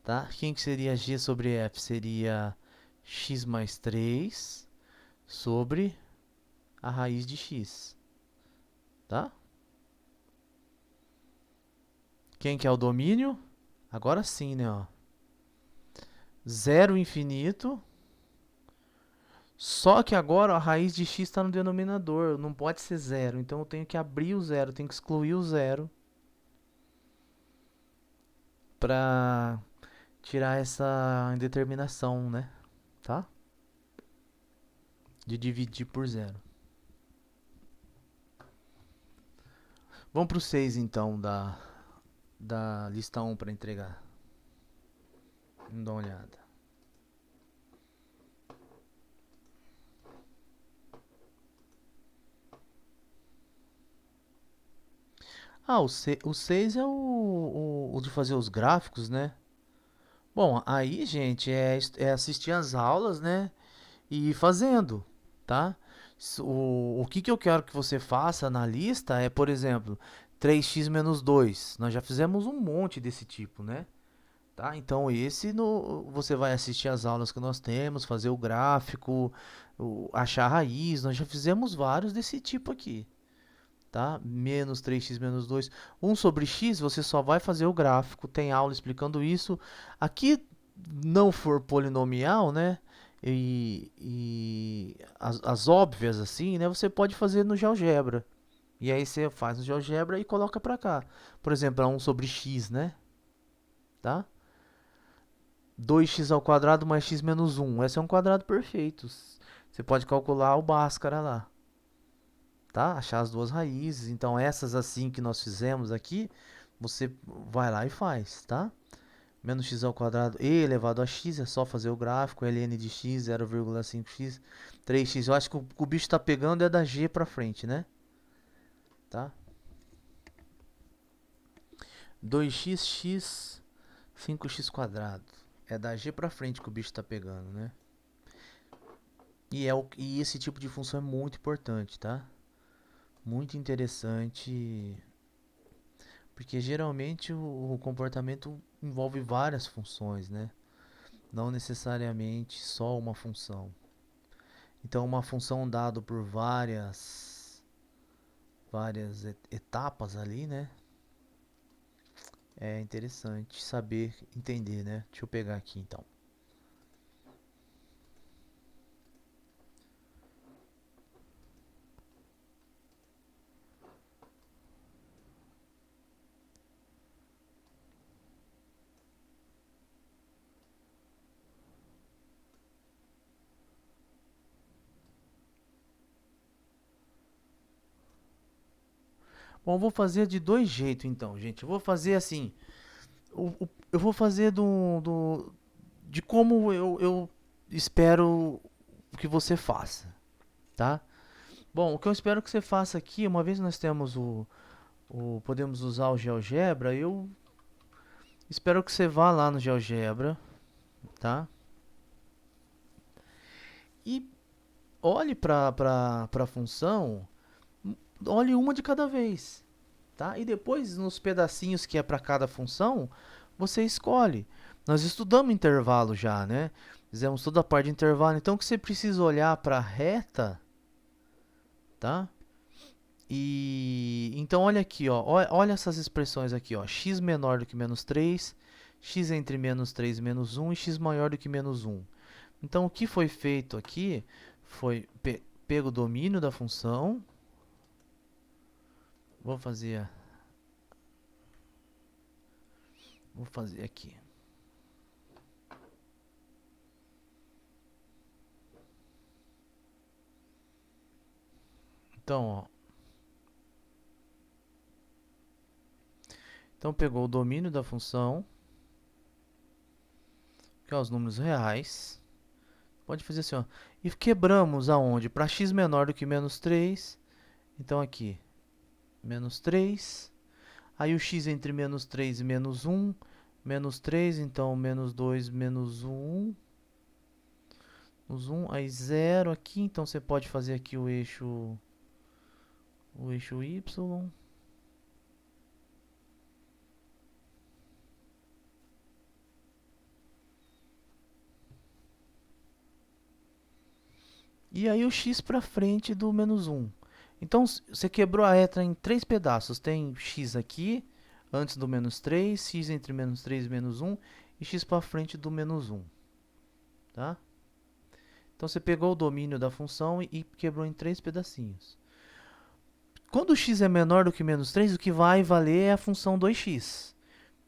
Tá? Quem que seria g sobre f? Seria x mais 3 sobre a raiz de x, tá? Quem que é o domínio? Agora sim, né? Ó. Zero infinito. Só que agora a raiz de x está no denominador. Não pode ser zero. Então eu tenho que abrir o zero. Tenho que excluir o zero. Para tirar essa indeterminação, né? Tá? De dividir por zero. Vamos para o 6 então da lista 1 para entregar. Vamos dar uma olhada. O 6 é o de fazer os gráficos, né? Bom, aí, gente, é assistir as aulas, né? E ir fazendo, tá? O que que eu quero que você faça na lista é, por exemplo, 3x menos 2. Nós já fizemos um monte desse tipo, né? Tá? Então, esse no, você vai assistir as aulas que nós temos, fazer o gráfico, achar a raiz. Nós já fizemos vários desse tipo aqui, tá? Menos 3x menos 2. Um sobre x, você só vai fazer o gráfico. Tem aula explicando isso. Aqui, não for polinomial, né? E as óbvias assim, né? Você pode fazer no GeoGebra. E aí você faz no GeoGebra e coloca pra cá. Por exemplo, é um sobre x, né? Tá? 2x ao quadrado mais x menos 1. Esse é um quadrado perfeito. Você pode calcular o Bhaskara lá, tá? Achar as duas raízes. Então, essas assim que nós fizemos aqui, você vai lá e faz, tá? Menos x ao quadrado e elevado a x, é só fazer o gráfico. Ln de x, 0,5x, 3x. Eu acho que o bicho está pegando é da g para frente, né? Tá? 2x, 5x quadrado. É da g para frente que o bicho está pegando, né? E esse tipo de função é muito importante, tá? Muito interessante, porque geralmente o comportamento envolve várias funções, né? Não necessariamente só uma função. Então, uma função dada por várias etapas ali, né? É interessante saber entender, né? Deixa eu pegar aqui então. Bom, eu vou fazer de dois jeitos então, gente. Eu vou fazer assim. Eu vou fazer de como eu espero que você faça, tá? Bom, o que eu espero que você faça aqui, uma vez nós temos podemos usar o GeoGebra, eu espero que você vá lá no GeoGebra, tá? E olhe para a função, olhe uma de cada vez, tá? E depois, nos pedacinhos que é para cada função, você escolhe. Nós estudamos intervalo já, né? Fizemos toda a parte de intervalo, então o que você precisa olhar para a reta, tá? E então olha aqui, ó, olha essas expressões aqui, ó, x menor do que menos 3, x entre menos 3 e menos 1 e x maior do que menos 1. Então o que foi feito aqui foi pego o domínio da função, vou fazer, vou fazer aqui. Então, ó, então pegou o domínio da função, que é os números reais. Pode fazer assim, ó. E quebramos aonde? Para x menor do que menos 3. Então aqui, menos 3. Aí o x entre menos 3 e menos 1. Menos 3, então menos 2, menos 1. Menos 1, aí 0 aqui. Então você pode fazer aqui o eixo y. E aí o x para frente do menos 1. Então você quebrou a letra em três pedaços. Tem x aqui, antes do menos 3, x entre menos 3 e menos 1, e x para frente do menos 1. Tá? Então você pegou o domínio da função e quebrou em três pedacinhos. Quando o x é menor do que menos 3, o que vai valer é a função 2x.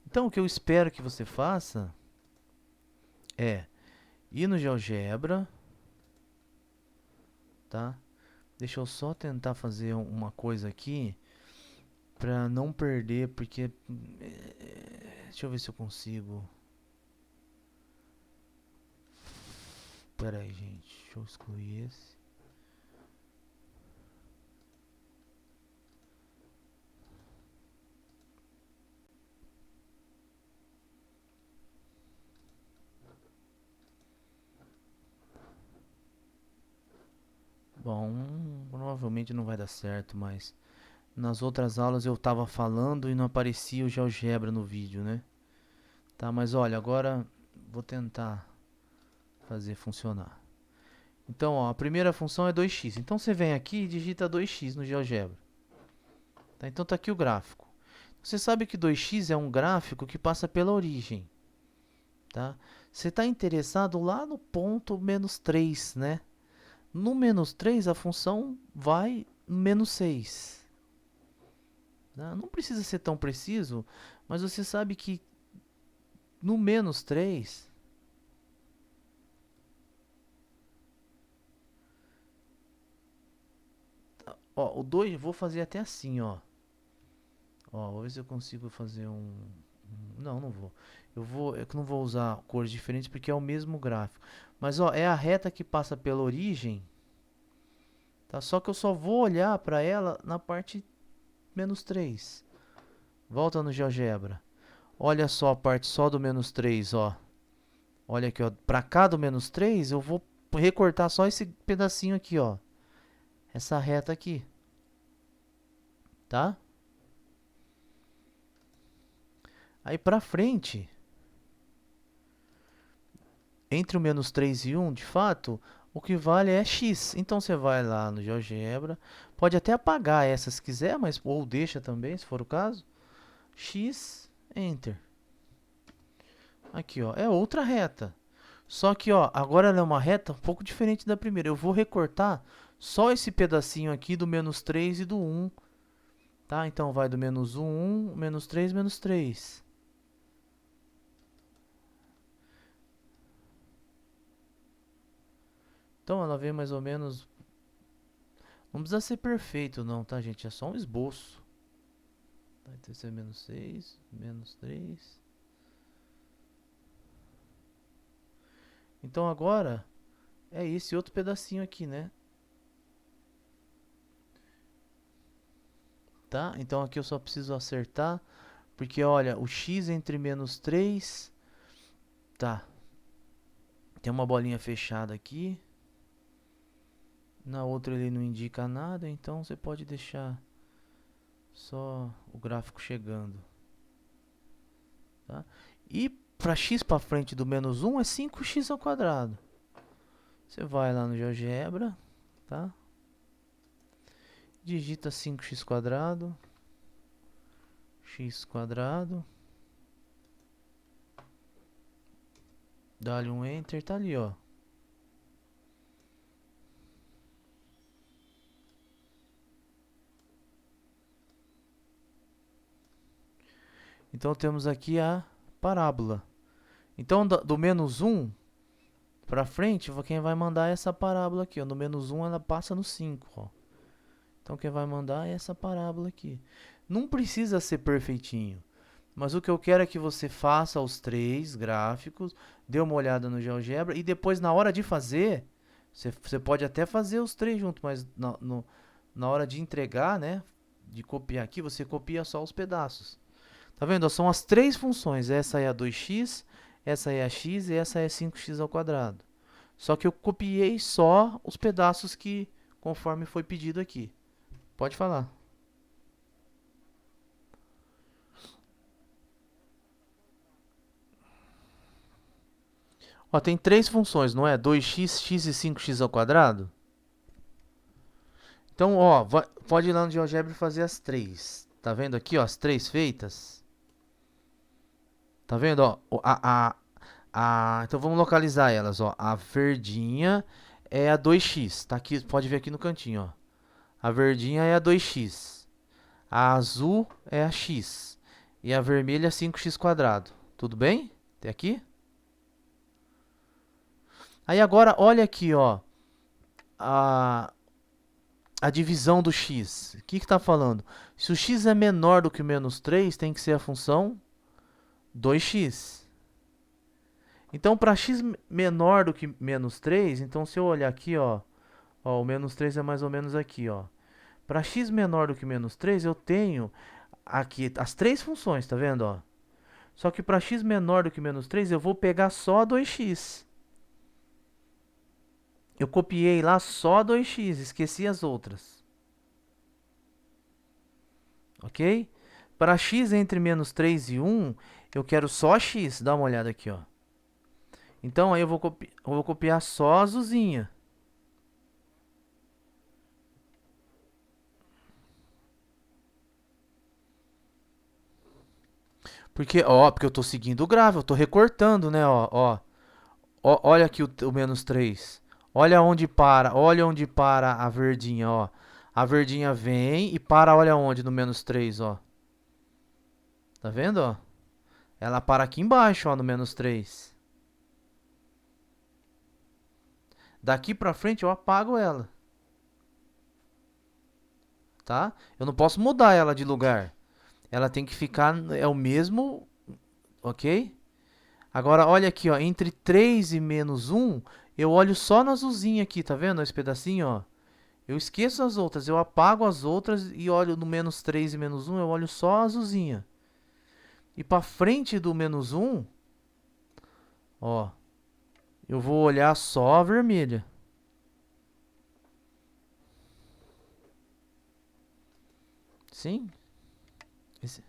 Então o que eu espero que você faça é ir no GeoGebra, tá? Deixa eu só tentar fazer uma coisa aqui para não perder, porque deixa eu ver se eu consigo. Pera aí, gente. Deixa eu excluir esse. Bom, provavelmente não vai dar certo, mas nas outras aulas eu tava falando e não aparecia o GeoGebra no vídeo, né? Tá, mas olha, agora vou tentar fazer funcionar. Então, ó, a primeira função é 2x. Então você vem aqui e digita 2x no GeoGebra. Tá? Então tá aqui o gráfico. Você sabe que 2x é um gráfico que passa pela origem. Tá? Você está interessado lá no ponto menos 3, né? No menos 3 a função vai no menos 6. Tá? Não precisa ser tão preciso, mas você sabe que no menos 3, ó, o 2, vou fazer até assim, ó. Ó, vou ver se eu consigo fazer não, não vou. Eu que não vou usar cores diferentes porque é o mesmo gráfico. Mas ó, é a reta que passa pela origem, tá? Só que eu só vou olhar para ela na parte menos 3. Volta no GeoGebra. Olha só a parte só do menos 3, ó. Olha aqui, ó. Para cá do menos 3, eu vou recortar só esse pedacinho aqui, ó. Essa reta aqui, tá? Aí pra frente, entre o menos 3 e 1, de fato, o que vale é x. Então você vai lá no GeoGebra, pode até apagar essa se quiser, mas ou deixa também, se for o caso. X, Enter. Aqui, ó, é outra reta. Só que, ó, agora ela é uma reta um pouco diferente da primeira. Eu vou recortar só esse pedacinho aqui do menos 3 e do 1. Tá? Então vai do menos 1, 1, menos 3, menos 3. Então ela vem mais ou menos. Não precisa ser perfeito, não, tá, gente? É só um esboço. Tá, então isso é menos 6, menos 3. Então agora é esse outro pedacinho aqui, né? Tá? Então aqui eu só preciso acertar. Porque olha, o x entre menos 3. Tá. Tem uma bolinha fechada aqui. Na outra ele não indica nada, então você pode deixar só o gráfico chegando. Tá? E para x para frente do menos 1 é 5x ao quadrado. Você vai lá no GeoGebra, tá? Digita 5x quadrado, x quadrado. Dá-lhe um Enter, tá ali, ó. Então temos aqui a parábola. Então do menos 1 para frente, quem vai mandar é essa parábola aqui, ó. No menos 1 ela passa no 5, ó. Então quem vai mandar é essa parábola aqui. Não precisa ser perfeitinho, mas o que eu quero é que você faça os 3 gráficos, dê uma olhada no GeoGebra e depois na hora de fazer, você pode até fazer os 3 juntos, mas na hora de entregar, né, de copiar aqui, você copia só os pedaços. Tá vendo? São as 3 funções. Essa é a 2x, essa é a x e essa é 5x ao quadrado. Só que eu copiei só os pedaços que conforme foi pedido aqui. Pode falar. Ó, tem 3 funções, não é? 2x, x e 5x ao quadrado? Então, ó, pode ir lá no GeoGebra e fazer as 3. Tá vendo aqui, ó, as 3 feitas? Tá vendo, ó? Então vamos localizar elas, ó. A verdinha é a 2x, tá aqui, pode ver aqui no cantinho, ó. A verdinha é a 2x. A azul é a x. E a vermelha é 5x quadrado. Tudo bem? Até aqui? Aí agora, olha aqui, ó. A, a divisão do x. O que está falando? Se o x é menor do que menos 3, tem que ser a função 2x. Então, para x menor do que menos 3, então se eu olhar aqui, ó, o menos 3 é mais ou menos aqui, ó. Para x menor do que menos 3, eu tenho aqui as 3 funções, tá vendo, ó? Só que para x menor do que menos 3, eu vou pegar só 2x. Eu copiei lá só 2x, esqueci as outras. Ok? Para x entre menos 3 e 1, eu quero só x. Dá uma olhada aqui, ó. Então aí eu vou copiar só a azulzinha. Porque eu tô seguindo o gráfico, eu tô recortando, né, olha aqui o menos 3. Olha onde para a verdinha, ó. A verdinha vem e para, olha onde, no menos 3, ó. Tá vendo, ó? Ela para aqui embaixo, ó, no menos 3. Daqui pra frente eu apago ela, tá? Eu não posso mudar ela de lugar. Ela tem que ficar, é o mesmo, ok? Agora, olha aqui, ó, entre 3 e menos 1, eu olho só na azulzinha aqui, tá vendo esse pedacinho, ó? Eu esqueço as outras, eu apago as outras e olho no menos 3 e menos 1, eu olho só a azulzinha. E para frente do menos 1, ó, eu vou olhar só a vermelha. Sim? Esse-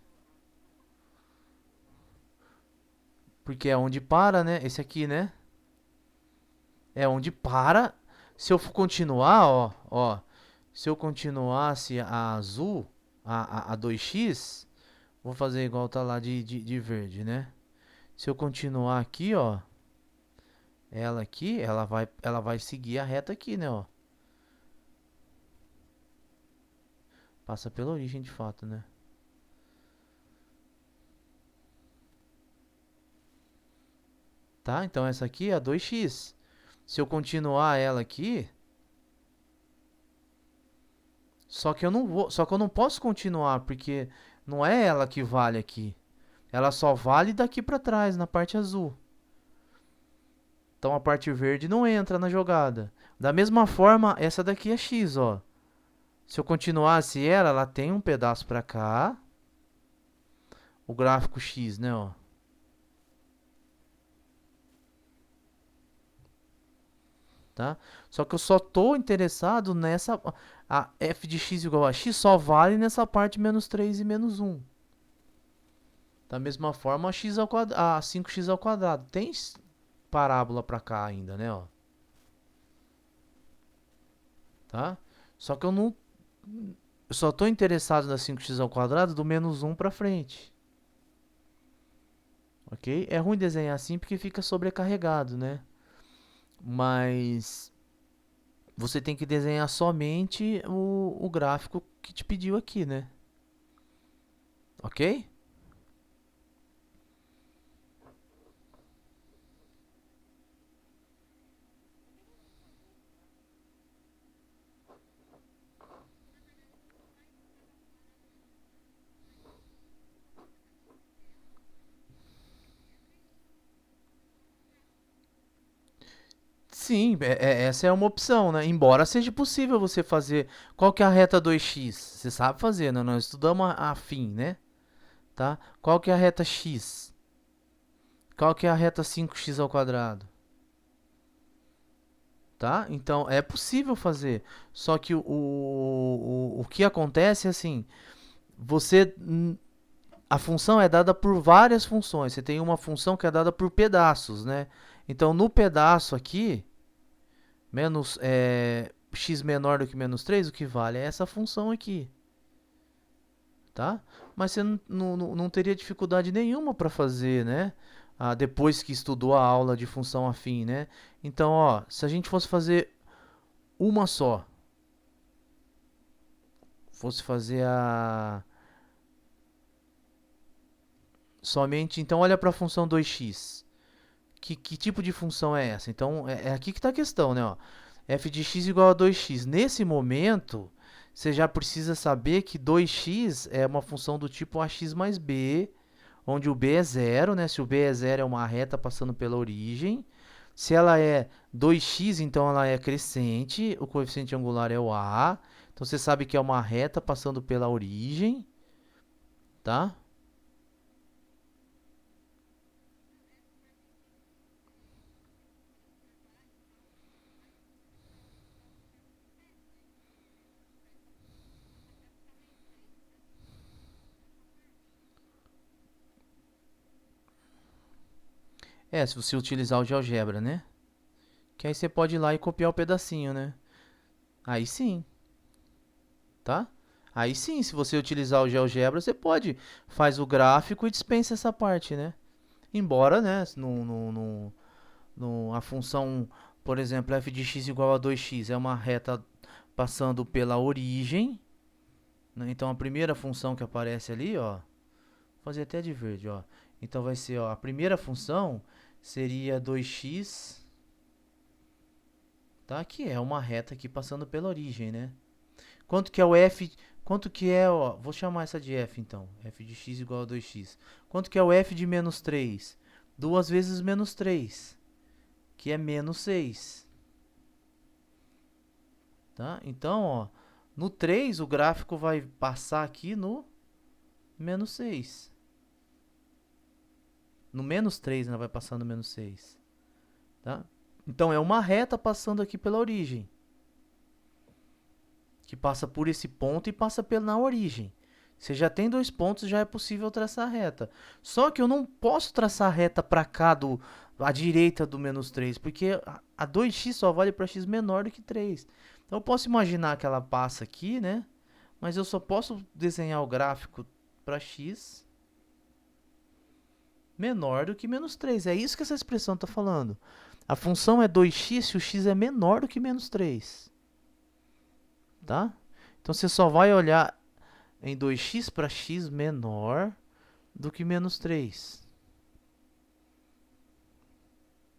porque é onde para, né? Esse aqui, né? É onde para. Se eu for continuar, ó. Se eu continuasse a azul, a 2x, vou fazer igual tá lá de verde, né? Se eu continuar aqui, ó, ela aqui, ela vai seguir a reta aqui, né, ó. Passa pela origem de fato, né? Tá? Então essa aqui é a 2x. Se eu continuar ela aqui, só que eu não posso continuar porque não é ela que vale aqui. Ela só vale daqui para trás, na parte azul. Então a parte verde não entra na jogada. Da mesma forma, essa daqui é x, ó. Se eu continuasse ela, ela tem um pedaço para cá, o gráfico x, né, ó. Tá? Só que eu só tô interessado nessa a f de x igual a x só vale nessa parte menos 3 e menos 1. Da mesma forma, a 5x ao quadrado tem parábola para cá ainda, né, ó. Tá? Só que eu só tô interessado na 5x ao quadrado do menos 1 para frente. Ok? É ruim desenhar assim porque fica sobrecarregado, né? Mas você tem que desenhar somente o gráfico que te pediu aqui, né? Ok? Sim, essa é uma opção, né? Embora seja possível você fazer. Qual que é a reta 2x? Você sabe fazer, né? Nós estudamos a fim, né? Tá? Qual que é a reta x? Qual que é a reta 5x ao quadrado? Tá? Então é possível fazer. Só que o que acontece é assim: você. A função é dada por várias funções. Você tem uma função que é dada por pedaços, né? Então no pedaço aqui, menos x menor do que menos 3, o que vale é essa função aqui. Tá? Mas você não teria dificuldade nenhuma para fazer, né? Depois que estudou a aula de função afim, né? Então, ó, se a gente fosse fazer uma só, fosse fazer a somente, então olha para a função 2x. Que tipo de função é essa? Então, é aqui que está a questão, né? Ó. F de x igual a 2x. Nesse momento, você já precisa saber que 2x é uma função do tipo ax mais b, onde o b é zero, né? Se o b é zero, é uma reta passando pela origem. Se ela é 2x, então ela é crescente, o coeficiente angular é o a. Então você sabe que é uma reta passando pela origem, tá? É, se você utilizar o GeoGebra, né? Que aí você pode ir lá e copiar o pedacinho, né? Aí sim, tá? Aí sim, se você utilizar o GeoGebra, você pode faz o gráfico e dispensa essa parte, né? Embora, né, a função, por exemplo, f de x igual a 2x é uma reta passando pela origem, né? Então a primeira função que aparece ali, ó, vou fazer até de verde, ó. Então vai ser, ó, a primeira função seria 2x, tá? Que é uma reta aqui passando pela origem, né? Quanto que é o f, quanto que é, ó, vou chamar essa de f então, f de x igual a 2x. Quanto que é o f de menos 3? 2 vezes menos 3, que é menos 6, tá? Então, ó, no 3 o gráfico vai passar aqui no menos 6. No menos 3 ela vai passar no menos 6, tá? Então é uma reta passando aqui pela origem, que passa por esse ponto e passa na origem. Você já tem dois pontos, já é possível traçar reta. Só que eu não posso traçar reta para cá, à direita do menos 3, porque a 2x só vale para x menor do que 3. Então eu posso imaginar que ela passa aqui, né? Mas eu só posso desenhar o gráfico para x menor do que menos 3. É isso que essa expressão está falando. A função é 2x se o x é menor do que menos 3. Tá? Então você só vai olhar em 2x para x menor do que menos 3.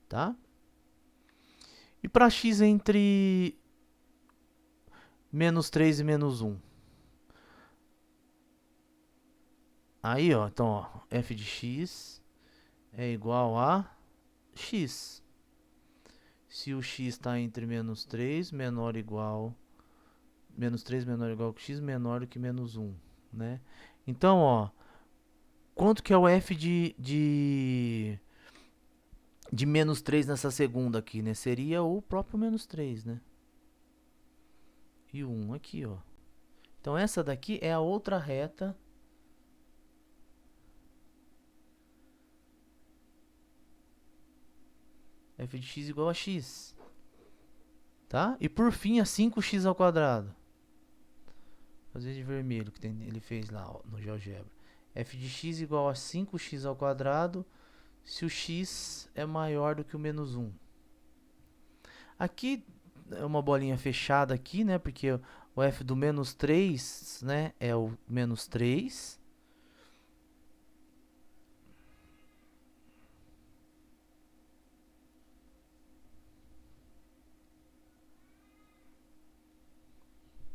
Tá? E para x entre menos 3 e menos 1. Aí, ó, então, ó, f de x é igual a x. Se o x está entre menos 3, menor ou igual menos 3 menor ou igual que x, menor do que menos 1, né? Então, ó, quanto que é o f de menos 3 nessa segunda aqui, né? Seria o próprio menos 3, né? E o 1 aqui, ó. Então, essa daqui é a outra reta f de x igual a x, tá? E por fim, a 5x ao quadrado. Vou fazer de vermelho, que ele fez lá ó, no GeoGebra. F de x igual a 5x ao quadrado se o x é maior do que o menos 1. Aqui é uma bolinha fechada aqui, né? Porque o f do menos 3, né, é o menos 3.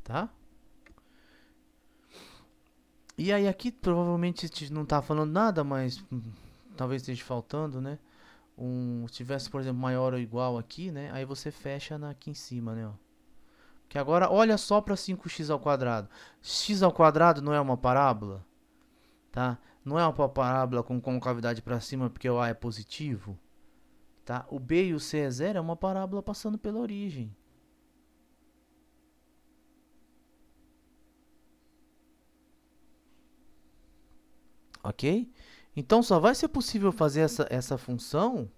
Tá? E aí aqui provavelmente não está falando nada, mas talvez esteja faltando, né? Se tivesse, por exemplo, maior ou igual aqui, né? Aí você fecha aqui em cima, né? Ó. Que agora olha só para 5x ao quadrado. X ao quadrado não é uma parábola, tá? Não é uma parábola com concavidade para cima porque o a é positivo, tá? O b e o c é zero, é uma parábola passando pela origem. Ok? Então só vai ser possível fazer essa função,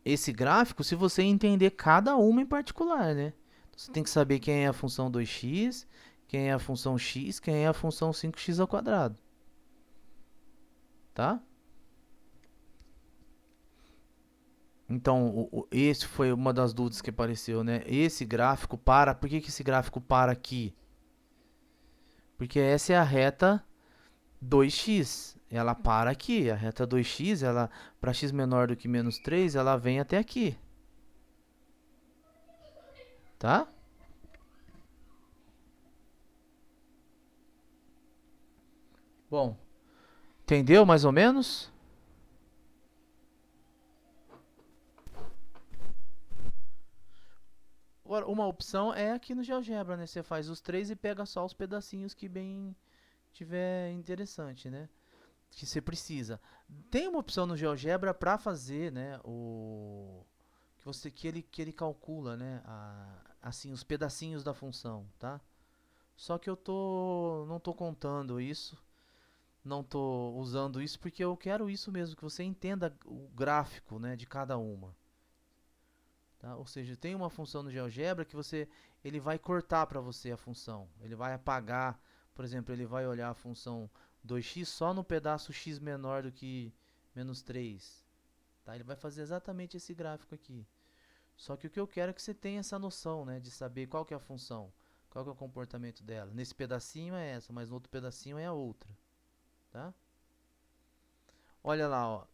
esse gráfico, se você entender cada uma em particular, né? Você tem que saber quem é a função 2x, quem é a função x, quem é a função 5x ao quadrado. Tá? Então, esse foi uma das dúvidas que apareceu, né? Esse gráfico para... Por que esse gráfico para aqui? Porque essa é a reta 2x. Ela para aqui. A reta 2x, ela para x menor do que menos 3, ela vem até aqui. Tá? Bom, entendeu mais ou menos? Agora, uma opção é aqui no GeoGebra, né? Você faz os três e pega só os pedacinhos que bem tiver interessante, né? Que você precisa. Tem uma opção no GeoGebra para fazer, né? Que ele calcula, né? Assim, os pedacinhos da função, tá? Só que eu não tô contando isso, não tô usando isso porque eu quero isso mesmo, que você entenda o gráfico, né, de cada uma. Tá? Ou seja, tem uma função no GeoGebra que ele vai cortar para você a função. Ele vai apagar, por exemplo, ele vai olhar a função 2x só no pedaço x menor do que menos 3. Tá? Ele vai fazer exatamente esse gráfico aqui. Só que o que eu quero é que você tenha essa noção, né, de saber qual que é a função, qual que é o comportamento dela. Nesse pedacinho é essa, mas no outro pedacinho é a outra. Tá? Olha lá, ó,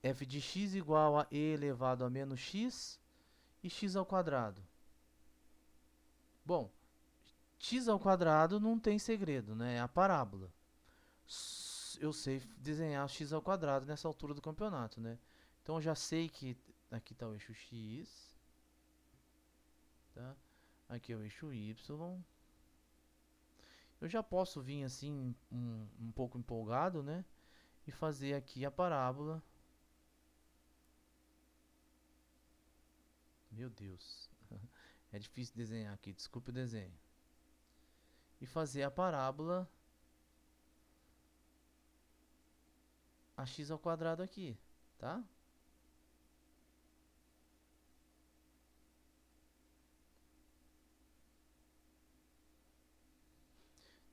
f de x igual a e elevado a menos x e x ao quadrado. Bom, x ao quadrado não tem segredo, né? É a parábola. Eu sei desenhar x ao quadrado nessa altura do campeonato, né? Então eu já sei que aqui está o eixo x, tá? Aqui é o eixo y. Eu já posso vir assim um pouco empolgado, né? E fazer aqui a parábola. Meu Deus, é difícil desenhar aqui, desculpe o desenho. E fazer a parábola a x ao quadrado aqui, tá?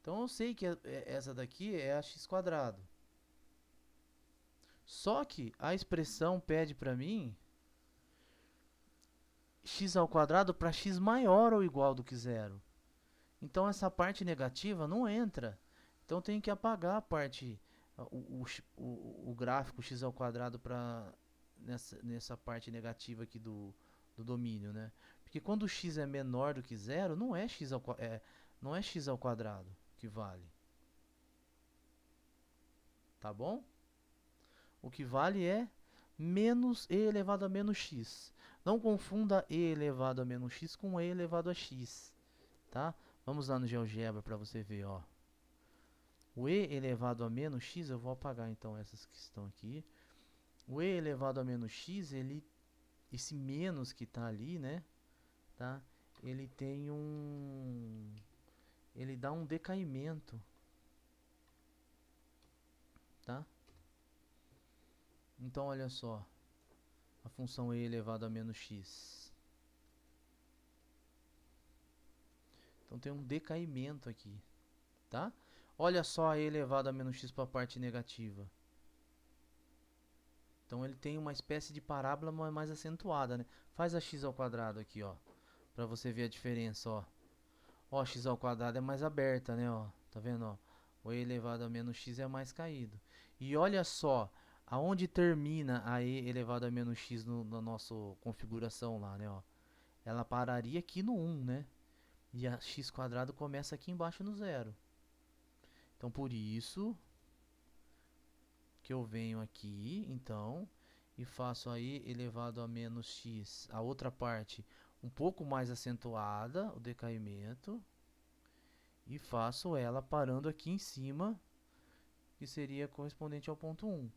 Então eu sei que essa daqui é a x quadrado. Só que a expressão pede para mim x ao quadrado para x maior ou igual do que zero. Então essa parte negativa não entra. Então eu tenho que apagar a parte, o gráfico x ao quadrado para nessa parte negativa aqui do domínio, né? Porque quando o x é menor do que zero, não é x ao quadrado que vale. Tá bom? O que vale é menos e elevado a menos x. Não confunda e elevado a menos x com e elevado a x, tá? Vamos lá no GeoGebra para você ver, ó. O e elevado a menos x, eu vou apagar então essas que estão aqui. O e elevado a menos x, esse menos que está ali, né? Tá? Ele tem ele dá um decaimento, tá? Então olha só, a função e elevado a menos x. Então tem um decaimento aqui, tá? Olha só e elevado a menos x para a parte negativa. Então ele tem uma espécie de parábola mais acentuada, né? Faz a x ao quadrado aqui, ó, para você ver a diferença, ó. Ó, x ao quadrado é mais aberta, né, ó. Tá vendo, ó? O e elevado a menos x é mais caído. E olha só, aonde termina a e elevado a menos x na nossa configuração lá, né, ó. Ela pararia aqui no 1, né? E a x quadrado começa aqui embaixo no zero. Então por isso que eu venho aqui, então, e faço aí elevado a menos x, a outra parte um pouco mais acentuada, o decaimento, e faço ela parando aqui em cima, que seria correspondente ao ponto 1.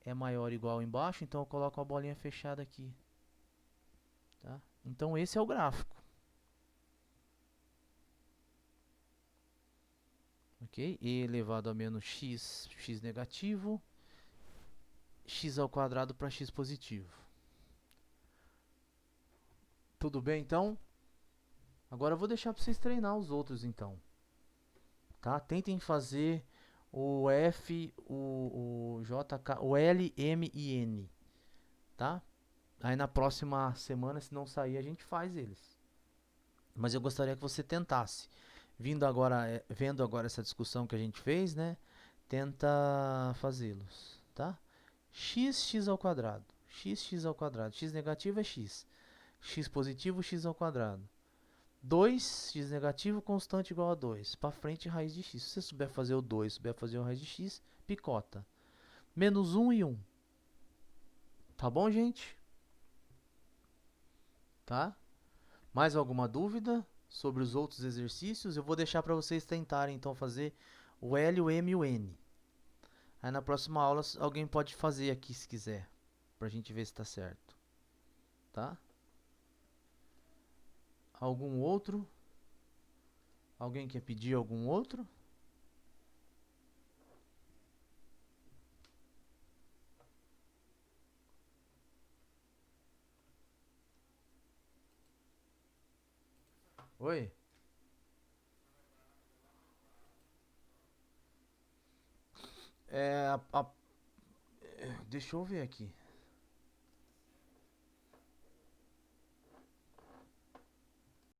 É maior ou igual embaixo, então eu coloco a bolinha fechada aqui. Tá? Então esse é o gráfico. Ok? E elevado a menos x, x negativo, x ao quadrado para x positivo. Tudo bem, então? Agora eu vou deixar para vocês treinar os outros, então. Tá? Tentem fazer o F, o JK, o L, M e N, tá? Aí na próxima semana, se não sair, a gente faz eles. Mas eu gostaria que você tentasse. Vendo agora essa discussão que a gente fez, né? Tenta fazê-los, tá? X ao quadrado. X ao quadrado. X negativo é x. X positivo, x ao quadrado. 2, x negativo, constante igual a 2. Para frente, raiz de x. Se você souber fazer o 2, souber fazer o raiz de x, picota. Menos 1 e 1. Tá bom, gente? Tá? Mais alguma dúvida sobre os outros exercícios? Eu vou deixar para vocês tentarem então fazer o L, o M e o N. Aí na próxima aula alguém pode fazer aqui se quiser, pra gente ver se está certo. Tá? Algum outro? Alguém quer pedir algum outro? Oi? É, deixa eu ver aqui.